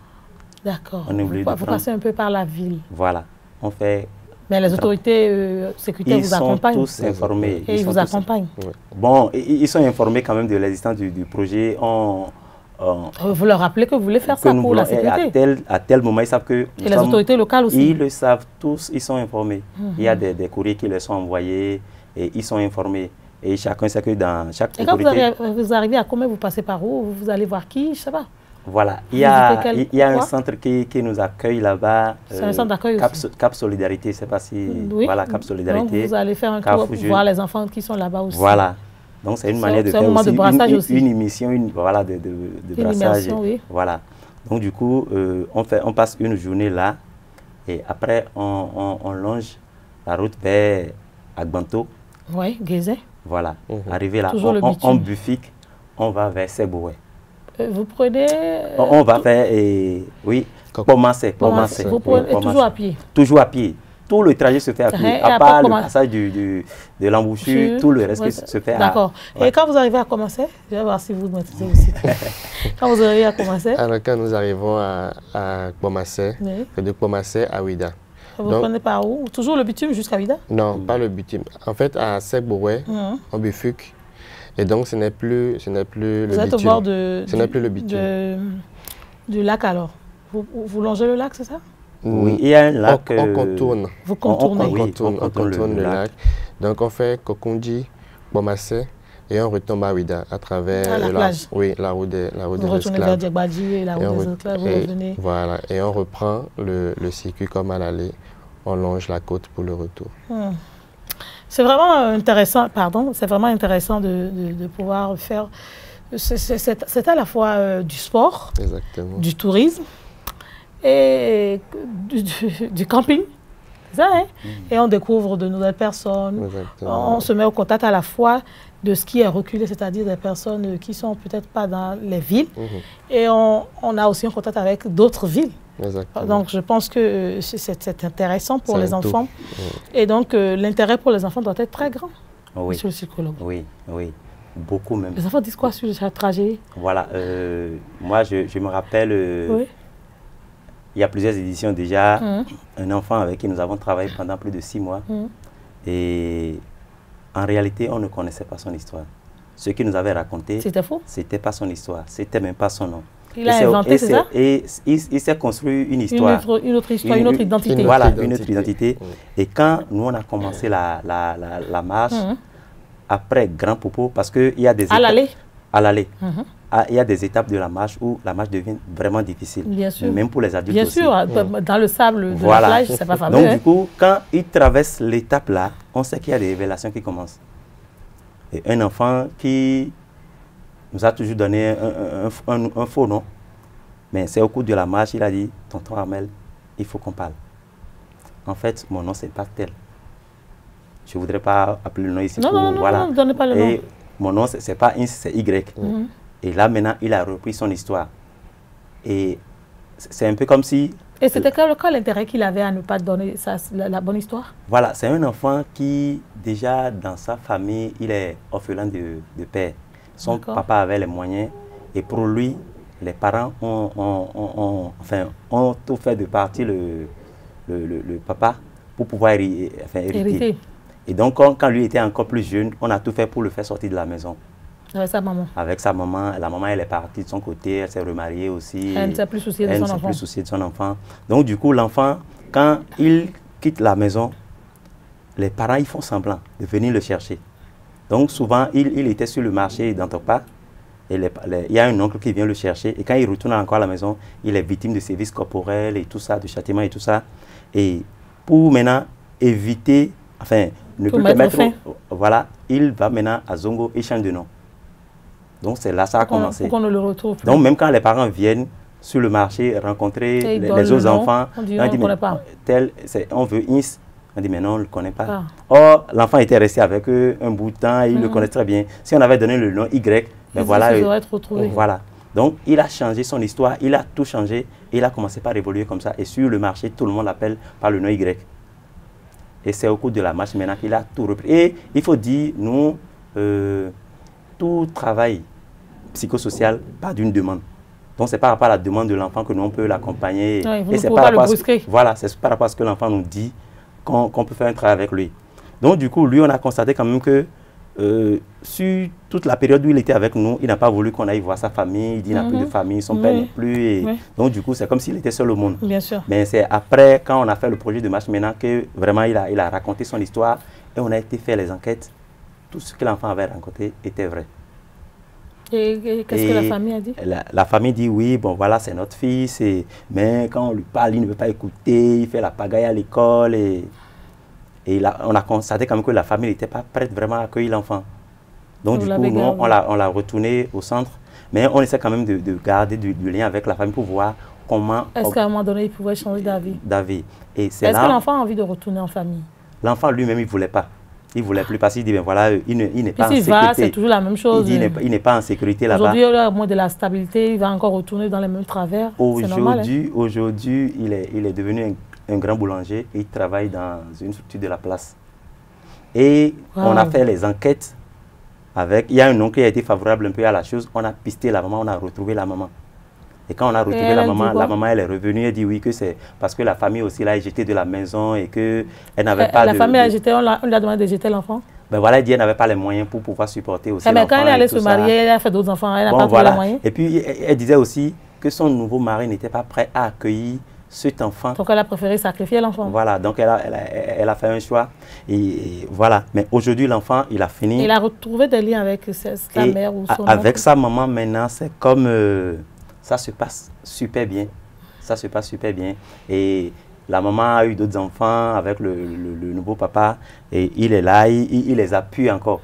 D'accord. Vous passez un peu par la ville. Voilà. On fait... Mais les autorités sécuritaires vous accompagnent? Ils sont tous informés. Et ils vous accompagnent? Bon, ils sont informés quand même de l'existence du projet. vous leur rappelez que vous voulez faire ça pour la sécurité. À tel moment, ils savent que... Et les autorités locales aussi. Ils le savent tous, ils sont informés. Il y a des courriers qui leur sont envoyés et ils sont informés. Et chacun sait que dans chaque autorité... Et quand vous arrivez à combien, vous passez par où? Vous allez voir qui? Je ne sais pas. Voilà, il y a un centre qui nous accueille là-bas. C'est un centre d'accueil aussi. Cap Solidarité, je ne sais pas si... Oui. Voilà, Cap Solidarité. Donc vous allez faire un tour pour voir les enfants qui sont là-bas aussi. Voilà. Donc c'est une manière de faire aussi une émission, voilà, de brassage. Immersion, oui. Voilà. Donc du coup, on passe une journée là et après on longe la route vers Agbanto. Oui, Guézé. Voilà. Arrivé là, on bifurque, on va vers Seboué. Vous prenez... On va faire, oui, Pomassé. Vous prenez toujours à pied? Toujours à pied. Tout le trajet se fait à pied. À part le passage de l'embouchure, tout le reste se fait à pied. D'accord. Et quand vous arrivez à commencer, je vais voir si vous maîtrisez aussi. Quand vous arrivez à commencer? Alors, quand nous arrivons à Pomassé, de Pomassé à Ouida. Vous prenez par où? Toujours le bitume jusqu'à Ouida? Non, pas le bitume. En fait, à Seboué, on bifurque. Et donc, ce n'est plus le bitume. Vous êtes au bord ce n'est plus le bitume. Du lac alors. Vous longez le lac, c'est ça? Oui, il y a un lac. On contourne. Vous contournez? On contourne le lac. Donc, on fait Kokundi, Pomassé et on retombe à Ouida à travers la plage. Oui, la route des esclaves. Vous retournez vers Djegbadji et la route des esclaves, vous revenez. Voilà, et on reprend le circuit comme à l'aller. On longe la côte pour le retour. C'est vraiment intéressant, c'est vraiment intéressant de pouvoir faire... C'est à la fois du sport, exactement, du tourisme et du camping. Ça, hein? Et on découvre de nouvelles personnes. Exactement. On se met au contact à la fois de ce qui est reculé, c'est-à-dire des personnes qui ne sont peut-être pas dans les villes. Et on a aussi un contact avec d'autres villes. Exactement. Donc, je pense que c'est intéressant pour les enfants. Et donc, l'intérêt pour les enfants doit être très grand, monsieur le psychologue. Oui, oui, beaucoup même. Les enfants disent quoi sur cette tragédie? Voilà, moi, je me rappelle, il y a plusieurs éditions déjà, un enfant avec qui nous avons travaillé pendant plus de 6 mois. Et en réalité, on ne connaissait pas son histoire. Ce qu'il nous avait raconté, c'était faux? C'était pas son histoire, c'était même pas son nom. Il a inventé, c'est ça? Et il s'est construit une histoire. Une autre histoire, une autre identité. Voilà, une autre identité. Et quand nous, on a commencé la marche, après Grand Popo, parce qu'il y a des étapes... À l'aller. Il y a des étapes de la marche où la marche devient vraiment difficile. Bien sûr. Même pour les adultes aussi. Bien sûr, dans le sable de la plage, c'est pas fameux. Donc, du coup, quand il traverse l'étape là, on sait qu'il y a des révélations qui commencent. Et un enfant qui nous a toujours donné un faux nom. Mais c'est au cours de la marche, il a dit, tonton Armel, il faut qu'on parle. En fait, mon nom, c'est pas tel. Je ne voudrais pas appeler le nom ici. Non, ne donnez pas le nom. Et mon nom, c'est pas I, c'est Y. Et là, maintenant, il a repris son histoire. Et c'est un peu comme si... Et c'était quel l'intérêt qu'il avait à ne pas donner la bonne histoire? Voilà, c'est un enfant qui, déjà, dans sa famille, il est orphelin de père. Son papa avait les moyens. Et pour lui, les parents ont tout fait de partir le papa pour pouvoir hériter. Et donc, quand lui était encore plus jeune, on a tout fait pour le faire sortir de la maison. Avec sa maman? Avec sa maman. La maman, elle est partie de son côté, elle s'est remariée aussi. Elle ne s'est plus souciée de son enfant. Donc, du coup, l'enfant, quand il quitte la maison, les parents, ils font semblant de venir le chercher. Donc, souvent, il était sur le marché d'Antopa. Et il y a un oncle qui vient le chercher. Et quand il retourne encore à la maison, il est victime de sévices corporels et tout ça, de châtiment et tout ça. Et pour maintenant éviter, ne plus permettre, voilà, il va maintenant à Zongo et change de nom. Donc c'est là ça a commencé. Pour qu'on ne le retrouve plus. Donc même quand les parents viennent sur le marché rencontrer les autres enfants, on dit, on ne connaît pas. On veut Ins. On dit mais non, on ne le connaît pas. Or, l'enfant était resté avec eux un bout de temps, il le connaît très bien. Si on avait donné le nom Y, ben voilà. Voilà. Donc il a changé son histoire, il a tout changé et il a commencé par évoluer comme ça. Et sur le marché, tout le monde l'appelle par le nom Y. Et c'est au cours de la marche maintenant qu'il a tout repris. Et il faut dire, nous, tout travail psychosocial part d'une demande. Donc c'est par rapport à la demande de l'enfant que nous on peut l'accompagner. Et c'est par rapport à c'est par rapport à ce que l'enfant nous dit qu'on peut faire un travail avec lui. Donc du coup, lui, on a constaté quand même que sur toute la période où il était avec nous, il n'a pas voulu qu'on aille voir sa famille, il dit qu'il n'a plus de famille, son père non plus. Et donc, du coup, c'est comme s'il était seul au monde. Bien sûr. Mais c'est après, quand on a fait le projet de Marche Maintenant, que vraiment, il a raconté son histoire et on a été faire les enquêtes. Tout ce que l'enfant avait raconté était vrai. Et qu'est-ce que la famille a dit? La famille dit oui, bon voilà, c'est notre fils, mais quand on lui parle, il ne veut pas écouter, il fait la pagaille à l'école. Et là, on a constaté quand même que la famille n'était pas prête vraiment à accueillir l'enfant. Donc du coup, nous, on l'a retourné au centre, mais on essaie quand même de garder du lien avec la famille pour voir comment... Est-ce qu'à un moment donné, il pouvait changer d'avis? Est-ce que l'enfant a envie de retourner en famille? L'enfant lui-même, il ne voulait pas. Il ne voulait plus parce qu'il dit, ben voilà, il n'est pas en sécurité. S'il va, c'est toujours la même chose. Il n'est pas en sécurité là-bas. Aujourd'hui, il a moins de la stabilité, il va encore retourner dans les mêmes travers. Aujourd'hui, il est devenu un grand boulanger et il travaille dans une structure de la place. Et on a fait les enquêtes avec... Il y a un nom qui a été favorable un peu à la chose. On a pisté la maman, on a retrouvé la maman. Et quand on a retrouvé la maman, elle est revenue, elle dit oui que c'est parce que la famille aussi l'a jeté de la maison et qu'elle n'avait pas La famille a jeté, on lui a demandé de jeter l'enfant? Ben voilà, elle dit qu'elle n'avait pas les moyens pour pouvoir supporter aussi l'enfant. Mais quand elle allait se marier, elle a fait d'autres enfants, elle n'a pas trouvé les moyens. Et puis elle disait aussi que son nouveau mari n'était pas prêt à accueillir cet enfant. Donc elle a préféré sacrifier l'enfant. Voilà, donc elle a fait un choix. Et voilà, mais aujourd'hui l'enfant, il a fini. Il a retrouvé des liens avec sa mère ou son avec sa maman maintenant, c'est comme... ça se passe super bien. Ça se passe super bien. Et la maman a eu d'autres enfants avec le nouveau papa. Et il est là, il les appuie encore.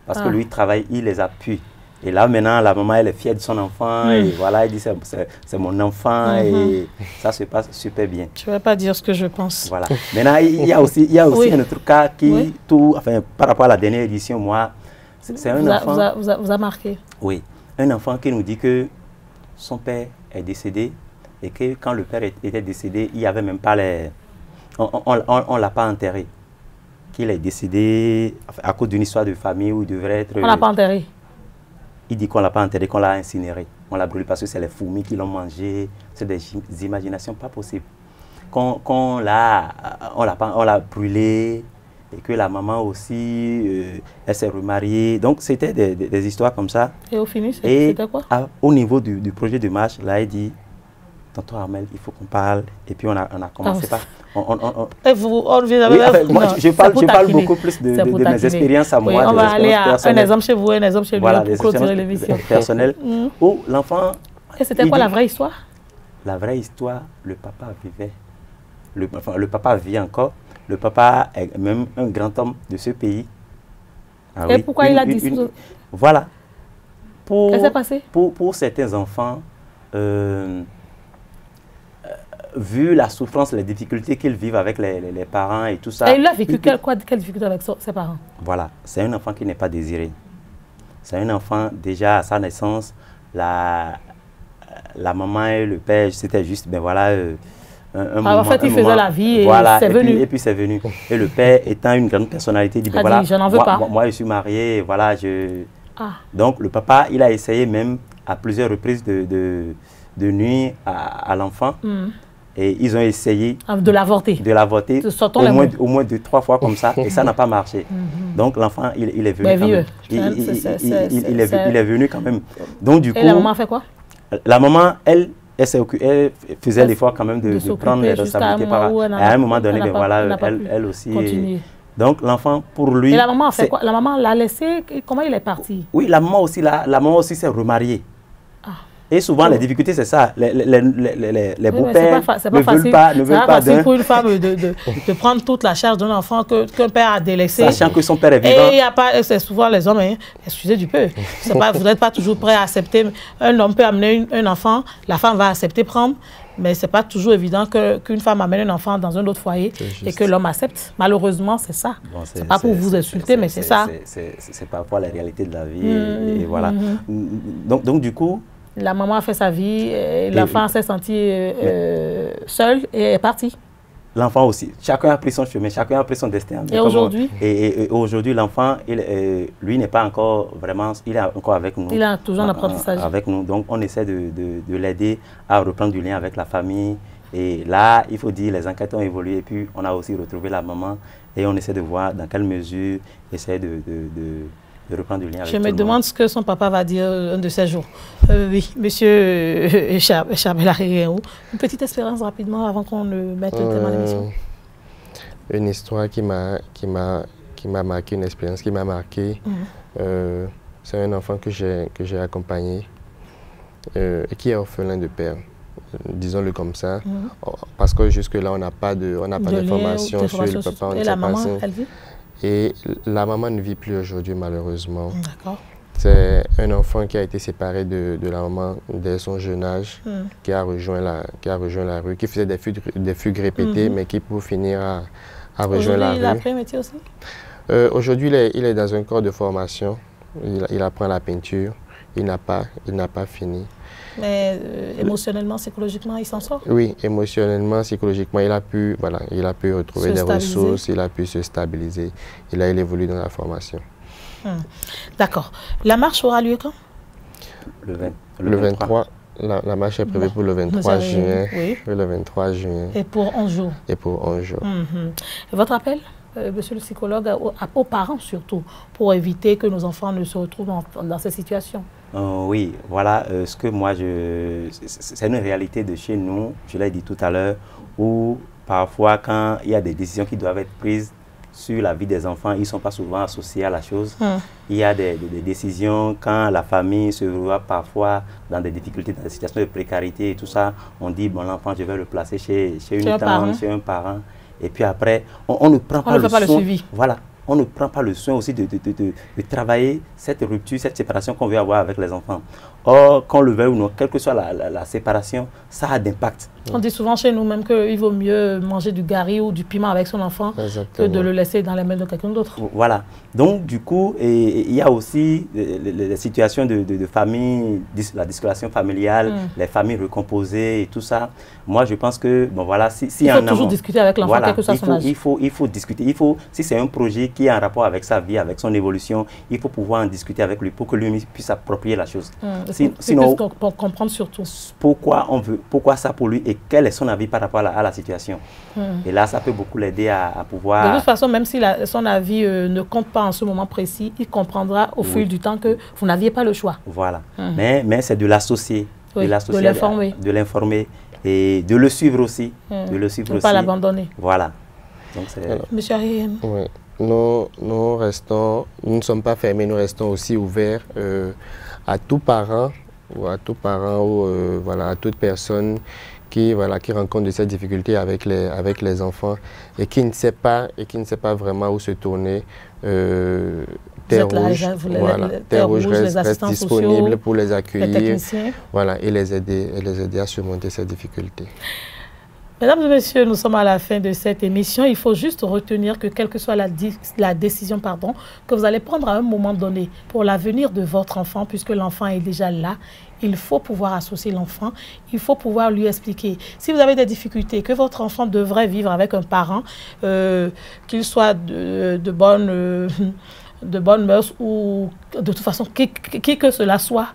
Parce que lui, il travaille, il les appuie. Et là, maintenant, la maman, elle est fière de son enfant. Et voilà, elle dit, c'est mon enfant. Et ça se passe super bien. Je ne vais pas dire ce que je pense. Voilà. Maintenant, il y a aussi un autre cas qui, par rapport à la dernière édition, moi, c'est un enfant... Vous a marqué? Oui. Un enfant qui nous dit que son père est décédé et que quand le père était décédé, il n'y avait même pas les... On ne l'a pas enterré. Qu'il est décédé à cause d'une histoire de famille où il devrait être... On ne l'a pas enterré? Il dit qu'on ne l'a pas enterré, qu'on l'a incinéré. On l'a brûlé parce que c'est les fourmis qui l'ont mangé. C'est des imaginations pas possibles. On l'a brûlé et que la maman aussi, elle s'est remariée. Donc, c'était des histoires comme ça. Et au final, c'était quoi? Au niveau du projet de marche, là, il dit, tonton Armel, il faut qu'on parle. Et puis, on a commencé par... Et vous, moi, je parle beaucoup plus de mes expériences à moi. On va aller à un exemple chez vous, un exemple chez lui, pour clôturer l'émission. Personnel, où l'enfant... Et c'était quoi la vraie histoire? La vraie histoire, le papa vivait. Le papa vit encore. Le papa est même un grand homme de ce pays. Et pourquoi il a dit ça? Voilà. Qu'est-ce qui s'est passé? Pour certains enfants, vu la souffrance, les difficultés qu'ils vivent avec les parents et tout ça. Et il a vécu quelle difficulté avec ses parents? Voilà. C'est un enfant qui n'est pas désiré. C'est un enfant, déjà à sa naissance, la maman et le père, c'était juste, ben voilà... en fait, il faisait la vie et voilà, c'est venu. Et puis c'est venu. Et le père, étant une grande personnalité, dit, ben voilà, je n'en veux pas. Moi, je suis marié, voilà, Donc, le papa, il a essayé même à plusieurs reprises de nuire à l'enfant. Et ils ont essayé de l'avorter. Au moins 2-3 fois comme ça. Et ça n'a pas marché. Donc, l'enfant, il est venu quand même. Il est venu quand même. Donc, du coup... Et la maman a fait quoi? La maman, elle faisait l'effort quand même de prendre les responsabilités à un moment donné, elle aussi. Donc l'enfant, pour lui... Et la maman a fait quoi? La maman l'a laissé, comment il est parti? Oui, la maman aussi s'est remariée. Et souvent, les difficultés, c'est ça. Les beaux-pères ne veulent pas facile pour une femme de prendre toute la charge d'un enfant qu'un père a délaissé. Sachant que son père est vivant. Et c'est souvent les hommes, excusez du peu. Vous n'êtes pas toujours prêt à accepter. Un homme peut amener un enfant, la femme va accepter prendre. Mais ce n'est pas toujours évident qu'une femme amène un enfant dans un autre foyer et que l'homme accepte. Malheureusement, c'est ça. Bon, ce n'est pas pour vous insulter, mais c'est ça. C'est parfois la réalité de la vie. Et voilà. Donc, du coup... La maman a fait sa vie, l'enfant s'est senti seul et est parti. L'enfant aussi. Chacun a pris son chemin, chacun a pris son destin. Et aujourd'hui? Et aujourd'hui, l'enfant, lui n'est pas encore vraiment, il est encore avec nous. Il est toujours en apprentissage. Avec nous. Donc, on essaie de l'aider à reprendre du lien avec la famille Et là, il faut dire, les enquêtes ont évolué et puis on a aussi retrouvé la maman et on essaie de voir dans quelle mesure essayer de reprendre du lien avec Je me demande ce que son papa va dire un de ces jours. Oui, monsieur Chabelari, une petite expérience rapidement avant qu'on ne mette le thème à l'émission. Une histoire qui m'a marqué, une expérience qui m'a marqué. C'est un enfant que j'ai accompagné et qui est orphelin de père. Disons-le comme ça, parce que jusque-là, on n'a pas d'informations sur le papa. Et la maman, elle vit? Et la maman ne vit plus aujourd'hui, malheureusement. D'accord. C'est un enfant qui a été séparé de la maman dès son jeune âge, qui a rejoint la rue, qui faisait des fugues répétées, mais qui, pour finir, a rejoint la rue. Aujourd'hui, il a pris un métier aussi? Aujourd'hui, il est dans un corps de formation. Il apprend la peinture. Il n'a pas fini. Mais émotionnellement, psychologiquement, il s'en sort? Oui, émotionnellement, psychologiquement, il a pu retrouver des ressources, il a pu se stabiliser. Il évolue dans la formation. D'accord. La marche aura lieu quand? Le 23. La marche est prévue pour le 23 juin. Oui. Le 23 juin. Et pour 11 jours? Et pour 11 jours. Votre appel, monsieur le psychologue, aux parents surtout, pour éviter que nos enfants ne se retrouvent dans ces situations? Oui, voilà ce que moi, c'est une réalité de chez nous, je l'ai dit tout à l'heure, où parfois quand il y a des décisions qui doivent être prises sur la vie des enfants, ils ne sont pas souvent associés à la chose. Il y a des décisions quand la famille se voit parfois dans des difficultés, dans des situations de précarité et tout ça, on dit, bon, l'enfant, je vais le placer chez une tante, chez un parent. Et puis après, on ne prend pas le suivi. Voilà. On ne prend pas le soin aussi de travailler cette rupture, cette séparation qu'on veut avoir avec les enfants. Or, qu'on le veuille ou non, quelle que soit la séparation, ça a d'impact. On dit souvent chez nous même qu'il vaut mieux manger du gari ou du piment avec son enfant que de le laisser dans les mains de quelqu'un d'autre. Voilà. Donc, du coup, il y a aussi les situations de famille, la discoloration familiale, les familles recomposées et tout ça. Moi, je pense que, bon, voilà, il faut toujours discuter avec l'enfant, quel que soit son âge. Il faut discuter. Si c'est un projet qui est en rapport avec sa vie, avec son évolution, il faut pouvoir en discuter avec lui pour que lui puisse approprier la chose. Sinon, pour comprendre surtout. Pourquoi ça pour lui et quel est son avis par rapport à la situation. Et là, ça peut beaucoup l'aider à pouvoir... De toute façon, même si son avis ne compte pas en ce moment précis, il comprendra au fil du temps que vous n'aviez pas le choix. Voilà. Mais c'est de l'associer, de l'informer et de le suivre aussi. Ne pas l'abandonner. Voilà. Monsieur Ariane. Oui. Nous ne sommes pas fermés, nous restons aussi ouverts à tout parent ou à toute personne qui rencontre de ces difficultés avec les enfants et qui ne sait pas vraiment où se tourner. Terre Rouge reste disponible pour les accueillir, et les aider à surmonter ces difficultés. Mesdames et messieurs, nous sommes à la fin de cette émission. Il faut juste retenir que quelle que soit la décision que vous allez prendre à un moment donné pour l'avenir de votre enfant, puisque l'enfant est déjà là, il faut pouvoir associer l'enfant, il faut pouvoir lui expliquer. Si vous avez des difficultés, que votre enfant devrait vivre avec un parent, qu'il soit de bonnes mœurs ou de toute façon, qui que cela soit,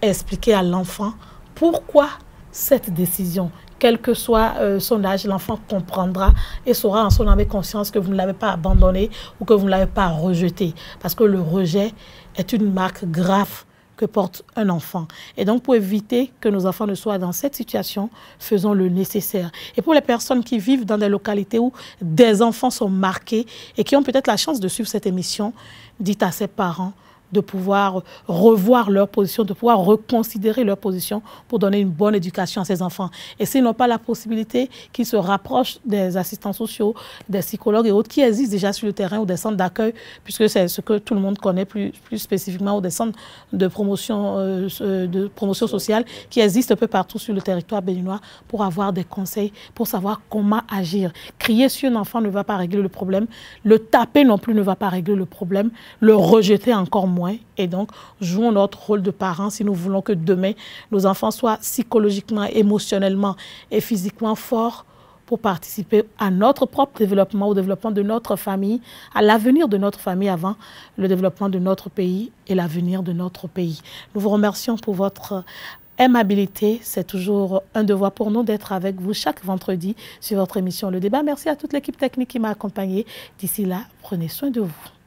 expliquer à l'enfant pourquoi cette décision. Quel que soit son âge, l'enfant comprendra et saura en son âme et conscience que vous ne l'avez pas abandonné ou que vous ne l'avez pas rejeté. Parce que le rejet est une marque grave que porte un enfant. Et donc, pour éviter que nos enfants ne soient dans cette situation, faisons le nécessaire. Et pour les personnes qui vivent dans des localités où des enfants sont marqués et qui ont peut-être la chance de suivre cette émission, dites à ses parents de pouvoir revoir leur position, de pouvoir reconsidérer leur position pour donner une bonne éducation à ces enfants. Et s'ils n'ont pas la possibilité, qu'ils se rapprochent des assistants sociaux, des psychologues et autres qui existent déjà sur le terrain ou des centres d'accueil, puisque c'est ce que tout le monde connaît plus spécifiquement, ou des centres de promotion sociale qui existent un peu partout sur le territoire béninois pour avoir des conseils, pour savoir comment agir. Crier sur un enfant ne va pas régler le problème, le taper non plus ne va pas régler le problème, le rejeter encore moins. Et donc, jouons notre rôle de parents si nous voulons que demain, nos enfants soient psychologiquement, émotionnellement et physiquement forts pour participer à notre propre développement, au développement de notre famille, à l'avenir de notre famille avant le développement de notre pays et l'avenir de notre pays. Nous vous remercions pour votre aimabilité. C'est toujours un devoir pour nous d'être avec vous chaque vendredi sur votre émission Le Débat. Merci à toute l'équipe technique qui m'a accompagné. D'ici là, prenez soin de vous.